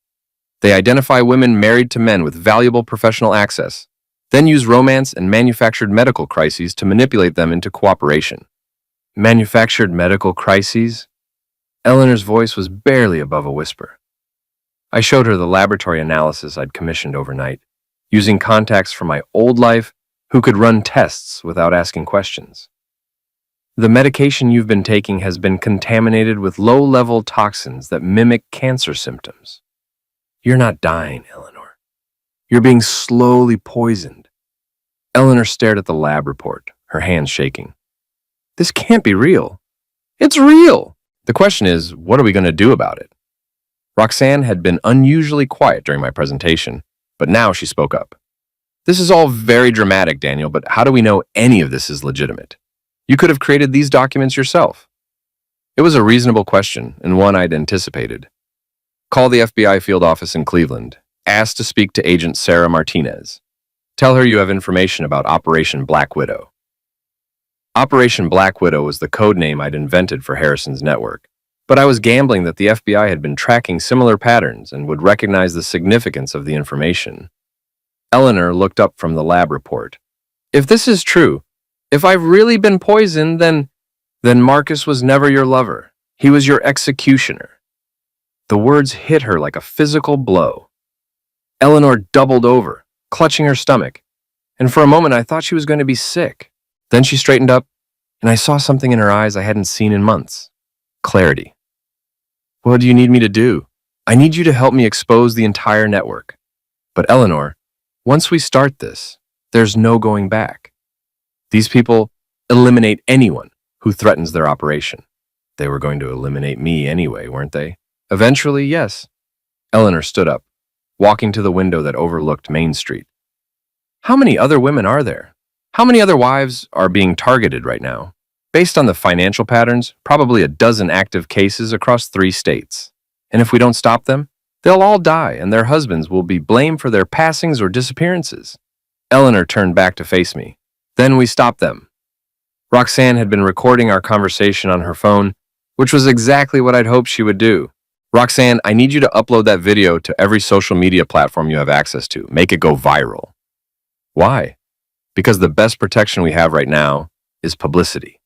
They identify women married to men with valuable professional access, then use romance and manufactured medical crises to manipulate them into cooperation. Manufactured medical crises? Eleanor's voice was barely above a whisper. I showed her the laboratory analysis I'd commissioned overnight, using contacts from my old life who could run tests without asking questions. The medication you've been taking has been contaminated with low-level toxins that mimic cancer symptoms. You're not dying, Eleanor. You're being slowly poisoned. Eleanor stared at the lab report, her hands shaking. This can't be real. It's real! The question is, what are we going to do about it? Roxanne had been unusually quiet during my presentation, but now she spoke up. This is all very dramatic, Daniel, but how do we know any of this is legitimate? You could have created these documents yourself. It was a reasonable question, and one I'd anticipated. Call the FBI field office in Cleveland. Ask to speak to Agent Sarah Martinez. Tell her you have information about Operation Black Widow. Operation Black Widow was the code name I'd invented for Harrison's network. But I was gambling that the FBI had been tracking similar patterns and would recognize the significance of the information. Eleanor looked up from the lab report. If this is true, if I've really been poisoned, then Marcus was never your lover. He was your executioner. The words hit her like a physical blow. Eleanor doubled over, clutching her stomach, and for a moment I thought she was going to be sick. Then she straightened up, and I saw something in her eyes I hadn't seen in months. Clarity. What do you need me to do? I need you to help me expose the entire network. But Eleanor, once we start this, there's no going back. These people eliminate anyone who threatens their operation. They were going to eliminate me anyway, weren't they? Eventually, yes. Eleanor stood up, walking to the window that overlooked Main Street. How many other women are there? How many other wives are being targeted right now? Based on the financial patterns, probably a dozen active cases across 3 states. And if we don't stop them, they'll all die and their husbands will be blamed for their passings or disappearances. Eleanor turned back to face me. Then we stopped them. Roxanne had been recording our conversation on her phone, which was exactly what I'd hoped she would do. Roxanne, I need you to upload that video to every social media platform you have access to. Make it go viral. Why? Because the best protection we have right now is publicity.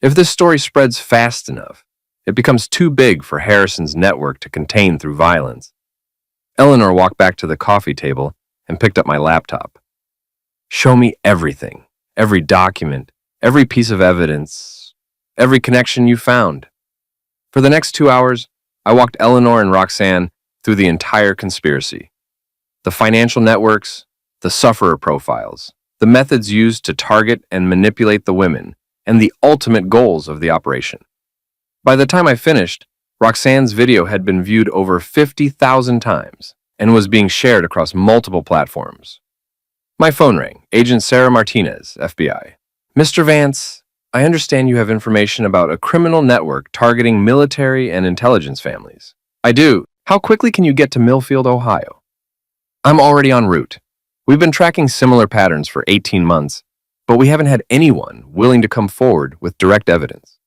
If this story spreads fast enough, it becomes too big for Harrison's network to contain through violence. Eleanor walked back to the coffee table and picked up my laptop. Show me everything, every document, every piece of evidence, every connection you found. For the next 2 hours, I walked Eleanor and Roxanne through the entire conspiracy. The financial networks, the sufferer profiles, the methods used to target and manipulate the women, and the ultimate goals of the operation. By the time I finished, Roxanne's video had been viewed over 50,000 times and was being shared across multiple platforms. My phone rang. Agent Sarah Martinez, FBI. Mr. Vance, I understand you have information about a criminal network targeting military and intelligence families. I do. How quickly can you get to Millfield, Ohio? I'm already en route. We've been tracking similar patterns for 18 months, but we haven't had anyone willing to come forward with direct evidence.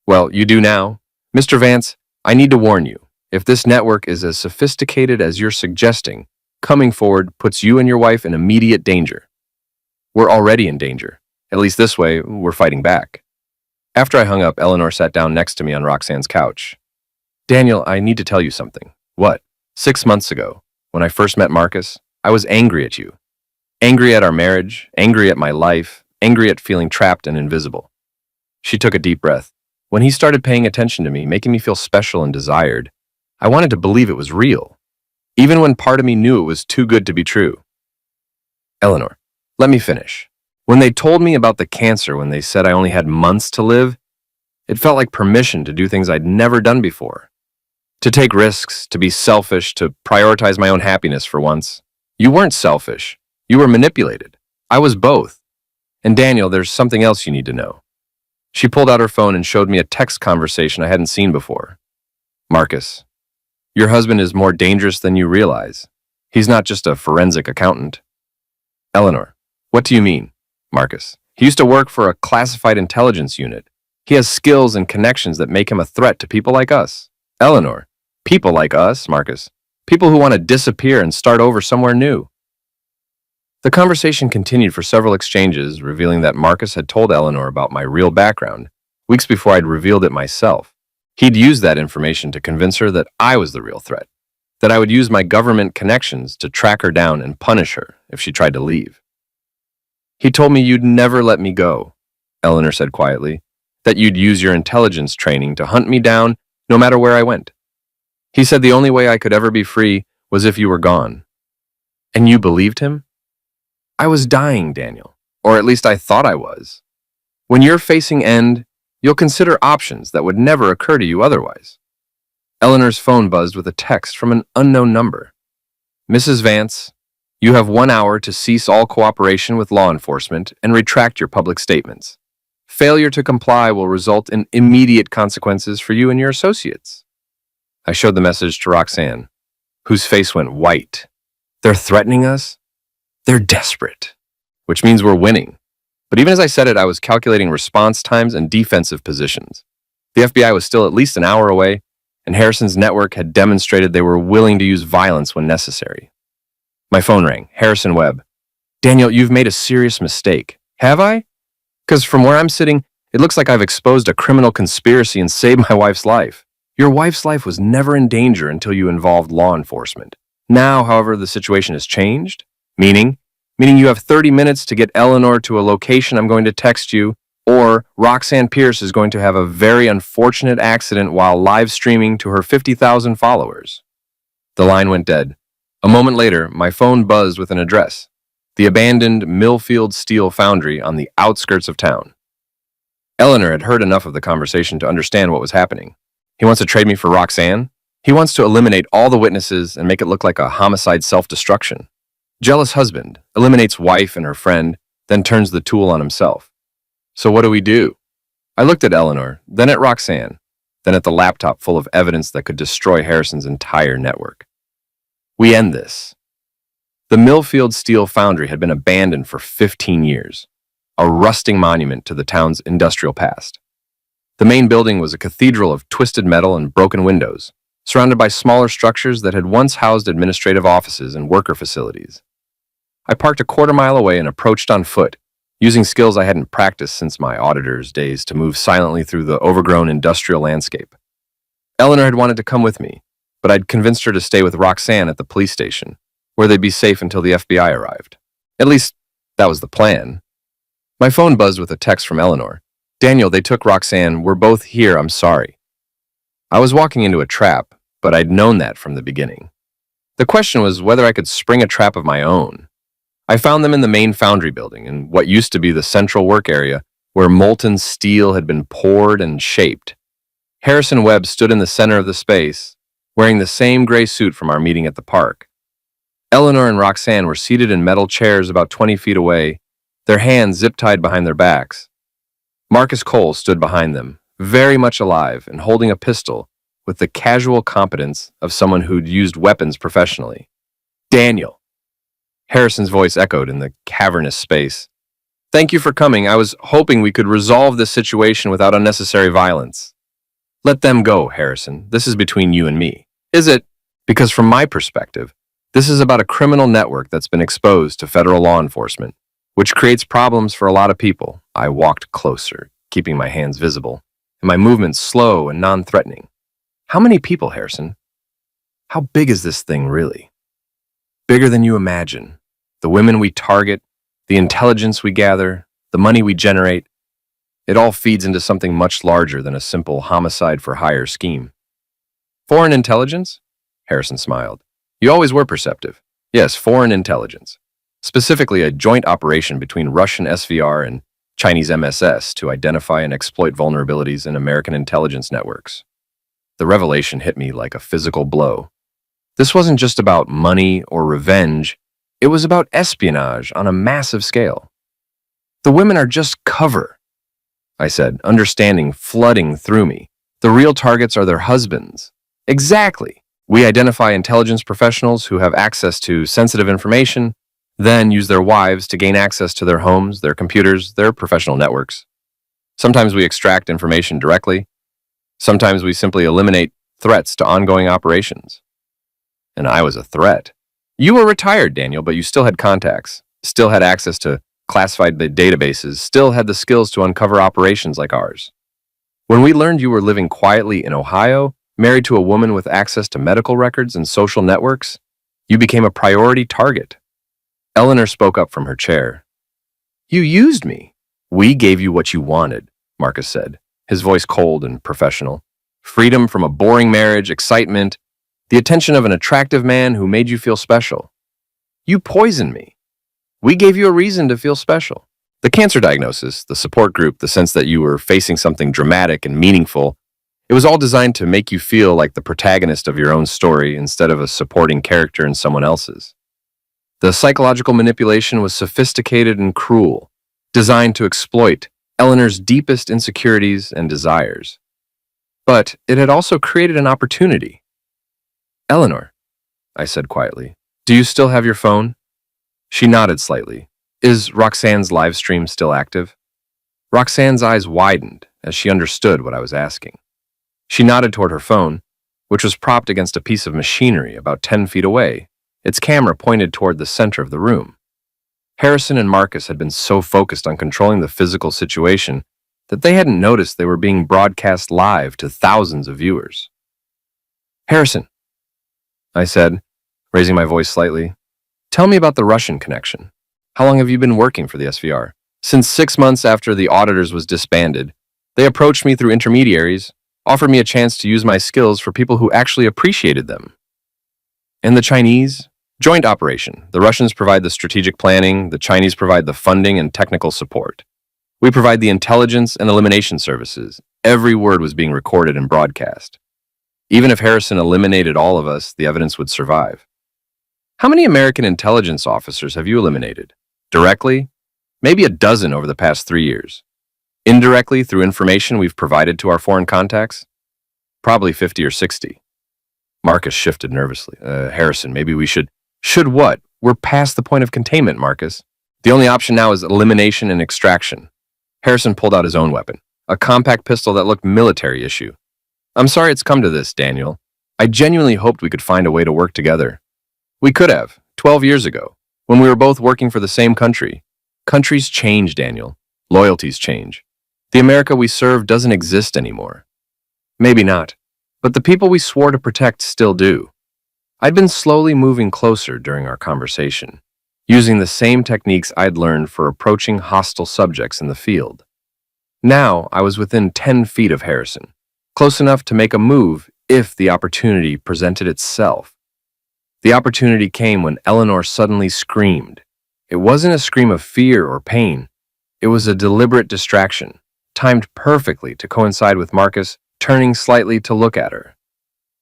Well, you do now. Mr. Vance, I need to warn you, if this network is as sophisticated as you're suggesting, coming forward puts you and your wife in immediate danger. We're already in danger. At least this way, we're fighting back. After I hung up, Eleanor sat down next to me on Roxanne's couch. Daniel, I need to tell you something. What? 6 months ago, when I first met Marcus, I was angry at you. Angry at our marriage, angry at my life, angry at feeling trapped and invisible. She took a deep breath. When he started paying attention to me, making me feel special and desired, I wanted to believe it was real, even when part of me knew it was too good to be true. Eleanor, let me finish. When they told me about the cancer, when they said I only had months to live, it felt like permission to do things I'd never done before. To take risks, to be selfish, to prioritize my own happiness for once. You weren't selfish. You were manipulated. I was both. And Daniel, there's something else you need to know. She pulled out her phone and showed me a text conversation I hadn't seen before. Marcus, your husband is more dangerous than you realize. He's not just a forensic accountant. Eleanor, what do you mean? Marcus, he used to work for a classified intelligence unit. He has skills and connections that make him a threat to people like us. Eleanor, people like us, Marcus. People who want to disappear and start over somewhere new. The conversation continued for several exchanges, revealing that Marcus had told Eleanor about my real background, weeks before I'd revealed it myself. He'd used that information to convince her that I was the real threat, that I would use my government connections to track her down and punish her if she tried to leave. He told me you'd never let me go, Eleanor said quietly, that you'd use your intelligence training to hunt me down no matter where I went. He said the only way I could ever be free was if you were gone. And you believed him? I was dying, Daniel, or at least I thought I was. When you're facing end, you'll consider options that would never occur to you otherwise. Eleanor's phone buzzed with a text from an unknown number. Mrs. Vance, you have 1 hour to cease all cooperation with law enforcement and retract your public statements. Failure to comply will result in immediate consequences for you and your associates. I showed the message to Roxanne, whose face went white. They're threatening us? They're desperate, which means we're winning. But even as I said it, I was calculating response times and defensive positions. The FBI was still at least an hour away, and Harrison's network had demonstrated they were willing to use violence when necessary. My phone rang. Harrison Webb. Daniel, you've made a serious mistake. Have I? Because from where I'm sitting, it looks like I've exposed a criminal conspiracy and saved my wife's life. Your wife's life was never in danger until you involved law enforcement. Now, however, the situation has changed. Meaning you have 30 minutes to get Eleanor to a location I'm going to text you, or Roxanne Pierce is going to have a very unfortunate accident while live streaming to her 50,000 followers. The line went dead. A moment later, my phone buzzed with an address. The abandoned Millfield Steel Foundry on the outskirts of town. Eleanor had heard enough of the conversation to understand what was happening. He wants to trade me for Roxanne? He wants to eliminate all the witnesses and make it look like a homicide self-destruction. Jealous husband eliminates wife and her friend, then turns the tool on himself. So what do we do? I looked at Eleanor, then at Roxanne, then at the laptop full of evidence that could destroy Harrison's entire network. We end this. The Millfield Steel Foundry had been abandoned for 15 years, a rusting monument to the town's industrial past. The main building was a cathedral of twisted metal and broken windows, surrounded by smaller structures that had once housed administrative offices and worker facilities. I parked a quarter-mile away and approached on foot, using skills I hadn't practiced since my auditor's days to move silently through the overgrown industrial landscape. Eleanor had wanted to come with me, but I'd convinced her to stay with Roxanne at the police station, where they'd be safe until the FBI arrived. At least, that was the plan. My phone buzzed with a text from Eleanor. Daniel, they took Roxanne. We're both here. I'm sorry. I was walking into a trap, but I'd known that from the beginning. The question was whether I could spring a trap of my own. I found them in the main foundry building, in what used to be the central work area, where molten steel had been poured and shaped. Harrison Webb stood in the center of the space, wearing the same gray suit from our meeting at the park. Eleanor and Roxanne were seated in metal chairs about 20 feet away, their hands zip-tied behind their backs. Marcus Cole stood behind them, very much alive and holding a pistol with the casual competence of someone who'd used weapons professionally. Daniel. Harrison's voice echoed in the cavernous space. Thank you for coming. I was hoping we could resolve this situation without unnecessary violence. Let them go, Harrison. This is between you and me. Is it? Because from my perspective, this is about a criminal network that's been exposed to federal law enforcement, which creates problems for a lot of people. I walked closer, keeping my hands visible, and my movements slow and non-threatening. How many people, Harrison? How big is this thing really? Bigger than you imagine. The women we target, the intelligence we gather, the money we generate, it all feeds into something much larger than a simple homicide-for-hire scheme. Foreign intelligence? Harrison smiled. You always were perceptive. Yes, foreign intelligence. Specifically, a joint operation between Russian SVR and Chinese MSS to identify and exploit vulnerabilities in American intelligence networks. The revelation hit me like a physical blow. This wasn't just about money or revenge. It was about espionage on a massive scale. The women are just cover, I said, understanding flooding through me. The real targets are their husbands. Exactly. We identify intelligence professionals who have access to sensitive information, then use their wives to gain access to their homes, their computers, their professional networks. Sometimes we extract information directly. Sometimes we simply eliminate threats to ongoing operations. And I was a threat. You were retired, Daniel, but you still had contacts, still had access to classified databases, still had the skills to uncover operations like ours. When we learned you were living quietly in Ohio, married to a woman with access to medical records and social networks, you became a priority target. Eleanor spoke up from her chair. You used me. We gave you what you wanted, Marcus said, his voice cold and professional. Freedom from a boring marriage, excitement, the attention of an attractive man who made you feel special. You poisoned me. We gave you a reason to feel special. The cancer diagnosis, the support group, the sense that you were facing something dramatic and meaningful, it was all designed to make you feel like the protagonist of your own story instead of a supporting character in someone else's. The psychological manipulation was sophisticated and cruel, designed to exploit Eleanor's deepest insecurities and desires. But it had also created an opportunity. Eleanor, I said quietly, do you still have your phone? She nodded slightly. Is Roxanne's live stream still active? Roxanne's eyes widened as she understood what I was asking. She nodded toward her phone, which was propped against a piece of machinery about 10 feet away, its camera pointed toward the center of the room. Harrison and Marcus had been so focused on controlling the physical situation that they hadn't noticed they were being broadcast live to thousands of viewers. Harrison, I said, raising my voice slightly, tell me about the Russian connection. How long have you been working for the SVR? Since 6 months after the auditors was disbanded, they approached me through intermediaries, offered me a chance to use my skills for people who actually appreciated them. And the Chinese? Joint operation. The Russians provide the strategic planning, the Chinese provide the funding and technical support. We provide the intelligence and elimination services. Every word was being recorded and broadcast. Even if Harrison eliminated all of us, the evidence would survive. How many American intelligence officers have you eliminated? Directly? Maybe a dozen over the past 3 years. Indirectly, through information we've provided to our foreign contacts? Probably 50 or 60. Marcus shifted nervously. Harrison, maybe we should... Should what? We're past the point of containment, Marcus. The only option now is elimination and extraction. Harrison pulled out his own weapon, a compact pistol that looked military issue. I'm sorry it's come to this, Daniel. I genuinely hoped we could find a way to work together. We could have, 12 years ago, when we were both working for the same country. Countries change, Daniel. Loyalties change. The America we serve doesn't exist anymore. Maybe not, but the people we swore to protect still do. I'd been slowly moving closer during our conversation, using the same techniques I'd learned for approaching hostile subjects in the field. Now I was within 10 feet of Harrison, close enough to make a move if the opportunity presented itself. The opportunity came when Eleanor suddenly screamed. It wasn't a scream of fear or pain. It was a deliberate distraction, timed perfectly to coincide with Marcus turning slightly to look at her.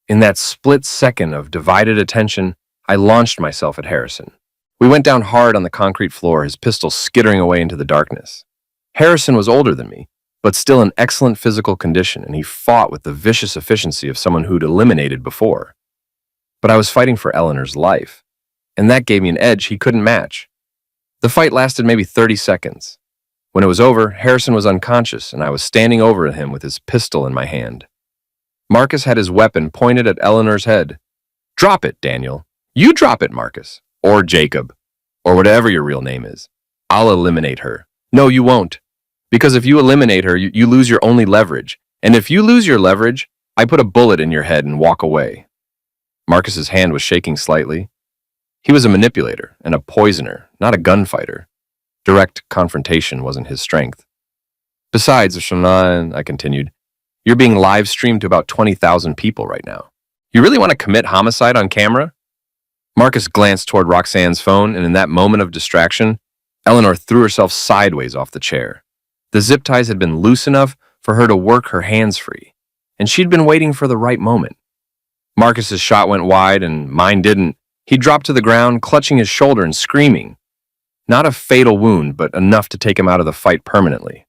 In that split second of divided attention, I launched myself at Harrison. We went down hard on the concrete floor, his pistol skittering away into the darkness. Harrison was older than me, but still in excellent physical condition, and he fought with the vicious efficiency of someone who'd eliminated before. But I was fighting for Eleanor's life, and that gave me an edge he couldn't match. The fight lasted maybe 30 seconds. When it was over, Harrison was unconscious, and I was standing over him with his pistol in my hand. Marcus had his weapon pointed at Eleanor's head. Drop it, Daniel. You drop it, Marcus. Or Jacob. Or whatever your real name is. I'll eliminate her. No, you won't. Because if you eliminate her, you lose your only leverage. And if you lose your leverage, I put a bullet in your head and walk away. Marcus's hand was shaking slightly. He was a manipulator and a poisoner, not a gunfighter. Direct confrontation wasn't his strength. Besides, Shanan, I continued, you're being live streamed to about 20,000 people right now. You really want to commit homicide on camera? Marcus glanced toward Roxanne's phone, and in that moment of distraction, Eleanor threw herself sideways off the chair. The zip ties had been loose enough for her to work her hands free, and she'd been waiting for the right moment. Marcus's shot went wide, and mine didn't. He dropped to the ground, clutching his shoulder and screaming. Not a fatal wound, but enough to take him out of the fight permanently.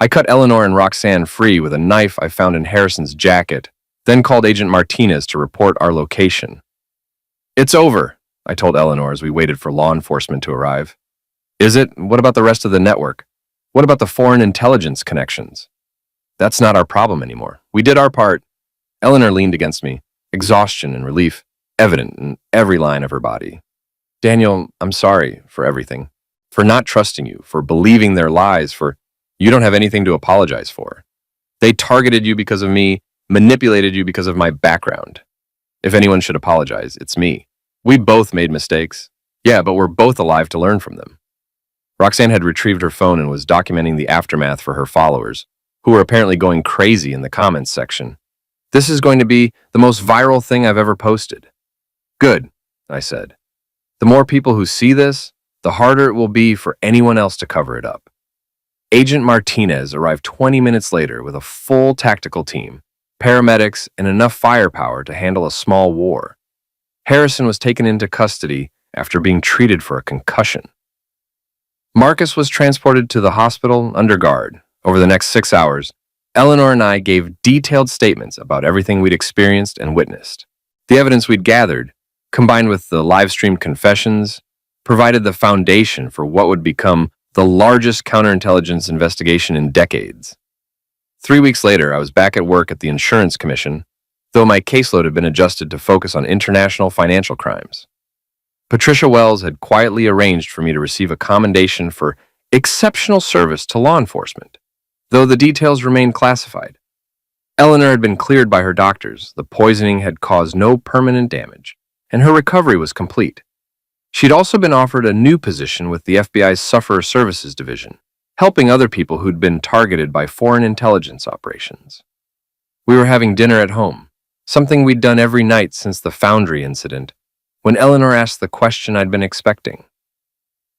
I cut Eleanor and Roxanne free with a knife I found in Harrison's jacket, then called Agent Martinez to report our location. It's over, I told Eleanor as we waited for law enforcement to arrive. Is it? What about the rest of the network? What about the foreign intelligence connections? That's not our problem anymore. We did our part. Eleanor leaned against me, exhaustion and relief evident in every line of her body. Daniel, I'm sorry for everything. For not trusting you, for believing their lies, for you don't have anything to apologize for. They targeted you because of me, manipulated you because of my background. If anyone should apologize, it's me. We both made mistakes. Yeah, but we're both alive to learn from them. Roxanne had retrieved her phone and was documenting the aftermath for her followers, who were apparently going crazy in the comments section. This is going to be the most viral thing I've ever posted. Good, I said. The more people who see this, the harder it will be for anyone else to cover it up. Agent Martinez arrived 20 minutes later with a full tactical team, paramedics, and enough firepower to handle a small war. Harrison was taken into custody after being treated for a concussion. Marcus was transported to the hospital under guard. Over the next 6 hours, Eleanor and I gave detailed statements about everything we'd experienced and witnessed. The evidence we'd gathered, combined with the live-streamed confessions, provided the foundation for what would become the largest counterintelligence investigation in decades. 3 weeks later, I was back at work at the Insurance Commission, though my caseload had been adjusted to focus on international financial crimes. Patricia Wells had quietly arranged for me to receive a commendation for exceptional service to law enforcement, though the details remained classified. Eleanor had been cleared by her doctors, the poisoning had caused no permanent damage, and her recovery was complete. She'd also been offered a new position with the FBI's Sufferer Services Division, helping other people who'd been targeted by foreign intelligence operations. We were having dinner at home, something we'd done every night since the Foundry incident, when Eleanor asked the question I'd been expecting.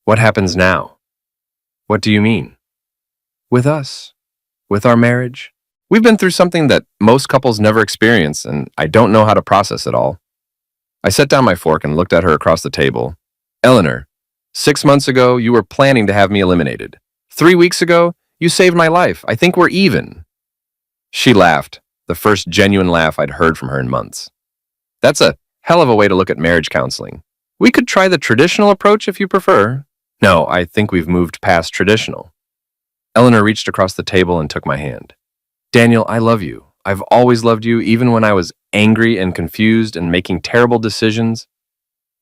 What happens now? What do you mean? With us? With our marriage? We've been through something that most couples never experience, and I don't know how to process it all. I set down my fork and looked at her across the table. Eleanor, 6 months ago, you were planning to have me eliminated. 3 weeks ago, you saved my life. I think we're even. She laughed, the first genuine laugh I'd heard from her in months. That's a hell of a way to look at marriage counseling. We could try the traditional approach if you prefer. No, I think we've moved past traditional. Eleanor reached across the table and took my hand. Daniel, I love you. I've always loved you, even when I was angry and confused and making terrible decisions.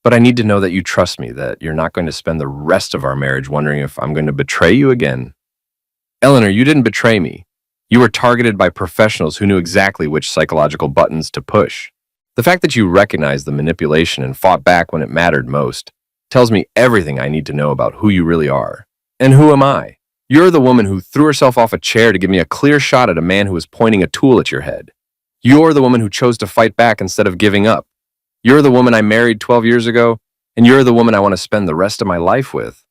But I need to know that you trust me, that you're not going to spend the rest of our marriage wondering if I'm going to betray you again. Eleanor, you didn't betray me. You were targeted by professionals who knew exactly which psychological buttons to push. The fact that you recognized the manipulation and fought back when it mattered most tells me everything I need to know about who you really are. And who am I? You're the woman who threw herself off a chair to give me a clear shot at a man who was pointing a tool at your head. You're the woman who chose to fight back instead of giving up. You're the woman I married 12 years ago, and you're the woman I want to spend the rest of my life with.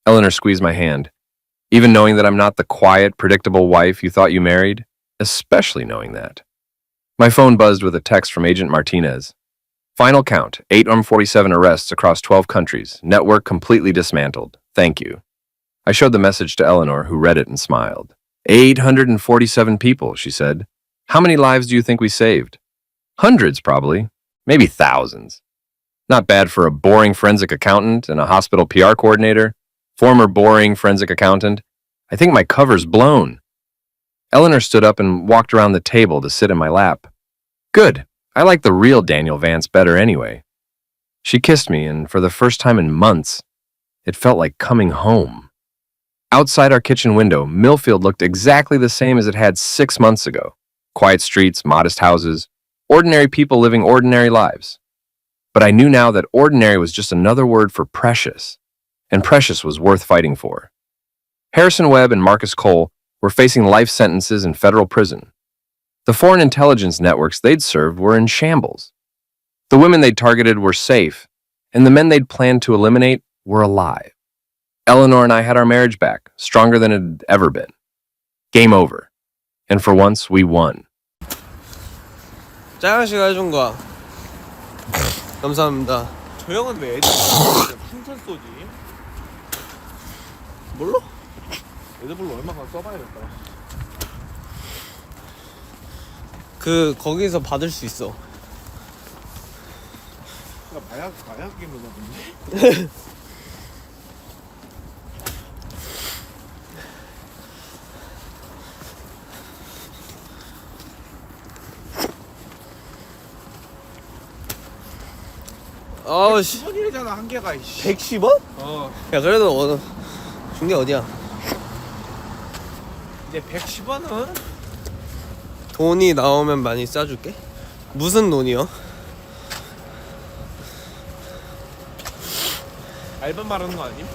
Eleanor squeezed my hand. Even knowing that I'm not the quiet, predictable wife you thought you married, especially knowing that. My phone buzzed with a text from Agent Martinez. Final count, 847 arrests across 12 countries, network completely dismantled. Thank you. I showed the message to Eleanor, who read it and smiled. 847 people, she said. How many lives do you think we saved? Hundreds, probably. Maybe thousands. Not bad for a boring forensic accountant and a hospital PR coordinator. Former boring forensic accountant. I think my cover's blown. Eleanor stood up and walked around the table to sit in my lap. Good. I like the real Daniel Vance better anyway. She kissed me, and for the first time in months, it felt like coming home. Outside our kitchen window, Millfield looked exactly the same as it had 6 months ago. Quiet streets, modest houses, ordinary people living ordinary lives. But I knew now that ordinary was just another word for precious, and precious was worth fighting for. Harrison Webb and Marcus Cole were facing life sentences in federal prison. The foreign intelligence networks they'd served were in shambles. The women they'd targeted were safe, and the men they'd planned to eliminate were alive. Eleanor and I had our marriage back, stronger than it had ever been. Game over. And for once, we won. 짜영 씨가 해준 거야. 감사합니다. 저 형은 왜 애들 풍선 쏘지? 몰라? 애들별로 얼마나 써봐야겠다. 거기서 받을 수 있어. 나 마약 게임을 하던데. 아우씨 10원이잖아 한 개가. 110원? 야 그래도 중계 어디야? 이제 110원은 돈이 나오면 많이 싸줄게. 무슨 돈이요? 알바 말하는 거 아님?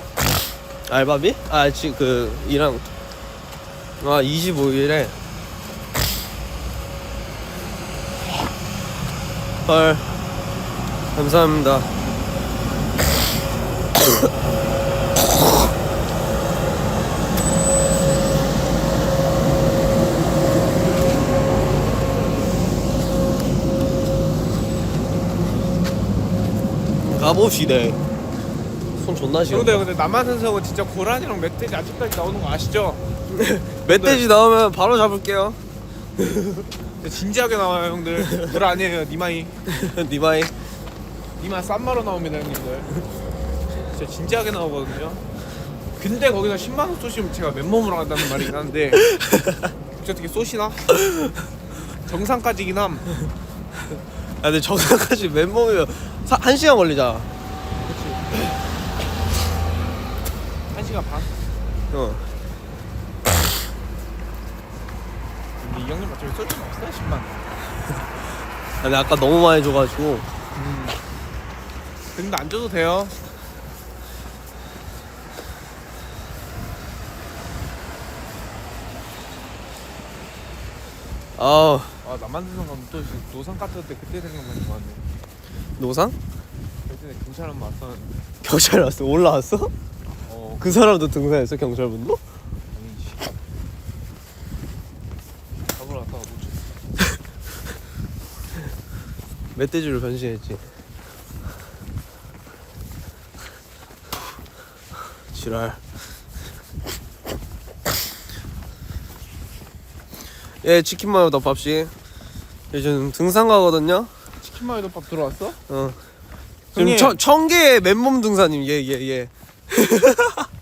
알바비? 아 지금 일한 25일에 헐 감사합니다. 가봅시다. 손 존나 시려. 근데 남한산성은 진짜 고라니랑 멧돼지 아직까지 나오는 거 아시죠? 멧돼지 나오면 바로 잡을게요. 근데 진지하게 나와요 형들. 물 아니에요 니마이. 니마이. 니마 쌈마로 나옵니다 형님들. 진짜 진지하게 나오거든요. 근데 거기서 10만 원 쏘시면 제가 맨몸으로 간다는 말이긴 한데 혹시 어떻게 쏘시나? 정상까지긴 함. 야 근데 정상까지 맨몸이면 1시간 걸리잖아. 1시간 반? 어. 근데 이 형님 어차피 쏠 줄 없어요 10만. 아, 근데 아까 너무 많이 줘가지고. 근데 안 줘도 돼요. 아 아 남한산성 가면 또 노상 갔을 때 그때 생각나는 거 같네. 노상? 예전에 경찰 한번 왔었는데. 경찰 왔어? 올라왔어? 어 그 사람도 등산했어 경찰분도? 아니지. 잡으러 갔다가 놓쳤어. 멧돼지로 변신했지. 지랄. 예, 치킨 마요 덮밥씨. 요즘 등산 가거든요. 치킨 마요도 밥 들어왔어? 어. 형님. 지금 청계의 맨몸 등산님. 예.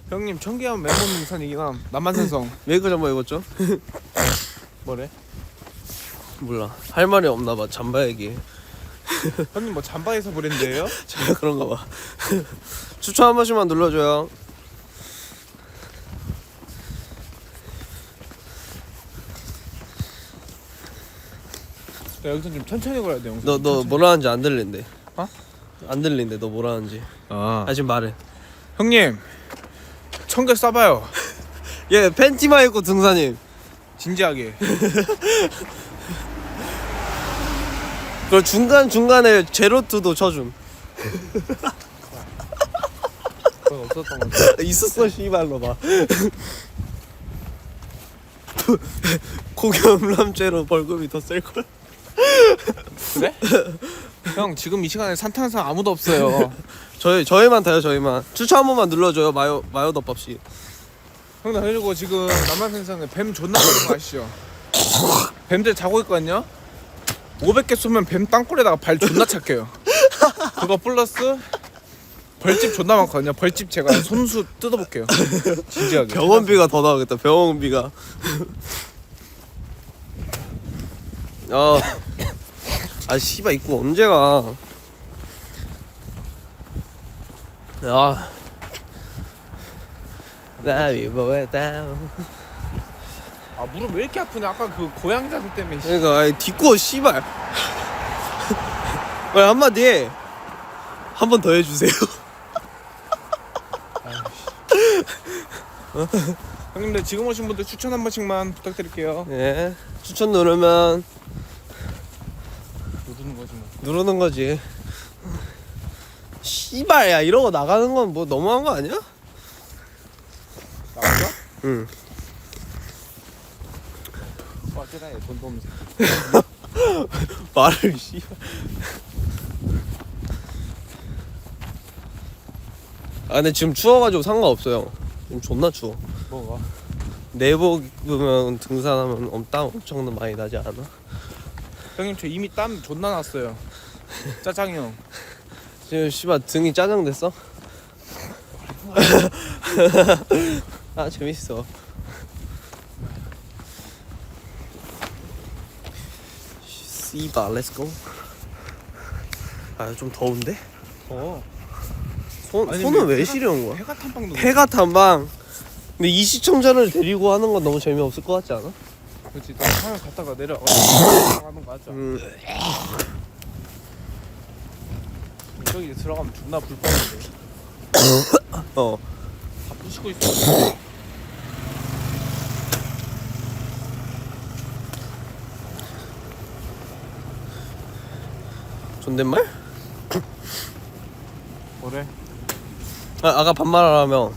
형님 청계하면 맨몸 등산이긴 함. 남한산성. 메이커 잠바 입었죠? 뭐래? 몰라. 할 말이 없나 봐. 잠바 얘기. 형님 뭐 잠바에서 브랜드예요? 제가 그런가 봐. 추천 한 번씩만 눌러줘요. 나 여기서 좀 천천히 걸어야 돼 영상. 너 뭐라 하는지 안 들린대. 어? 안 들린대. 너 뭐라 하는지. 아 지금 말해. 형님 청계 쏴봐요. 예, 팬티만 입고 등산님. 진지하게. 그리고 중간에 제로투도 쳐줌. 그건 없었던 거 같아. 있었어 씨발로 봐. 고경람죄로 벌금이 더 셀걸? 그래? 형 지금 이 시간에 산탄산 아무도 없어요. 저희만 타요. 저희만. 추천 한 번만 눌러줘요. 마요 덮밥씨. 형님 그리고 지금 남한산성에 뱀 존나 많은 거 아시죠? 뱀들 자고 있거든요. 500개 쏘면 뱀 땅굴에다가 발 존나 착해요. 그거 플러스 벌집 존나 많거든요. 벌집 제가 손수 뜯어볼게요. 진지하게. 병원비가 더 나오겠다. 병원비가. 아 씨발 입고 언제 가? 아. 나비 뭐했다. 아 무릎 왜 이렇게 아프냐? 아까 그 고양 자세 때문에. 그러니까 아이, 딛고 씨발. 왜 한마디 해. 한 번 더 해주세요. 형님들 지금 오신 분들 추천 한 번씩만 부탁드릴게요. 예. 추천 누르면 누르는 거지 뭐. 누르는 거지. 씨발 야 이러고 나가는 건 뭐 너무한 거 아니야? 나왔어? 응. 어쩌다 얘돈 없는 새끼. 말을 씨발. 아 근데 지금 추워가지고 상관없어요. 지금 존나 추워. 뭐가? 내복 입으면 등산하면 땀 엄청 많이 나지 않아? 형님 저 이미 땀 존나 났어요. 짜장이 형. 지금 씨발 등이 짜장됐어? 아 재밌어. 씨발 렛츠고. 아 좀 더운데? 아니, 손은 왜 해가- 시려운 거야? 해가 탐방도. 해가 탐방. 근데 이 시청자를 데리고 하는 건 너무 재미없을 것 같지 않아? 그렇지. 나 하늘 갔다가 내려가는 거 맞아. 저기 들어가면 존나 불편한데. 어. 다 부시고 있어. 존댓말? 뭐래? 아까 반말하라며.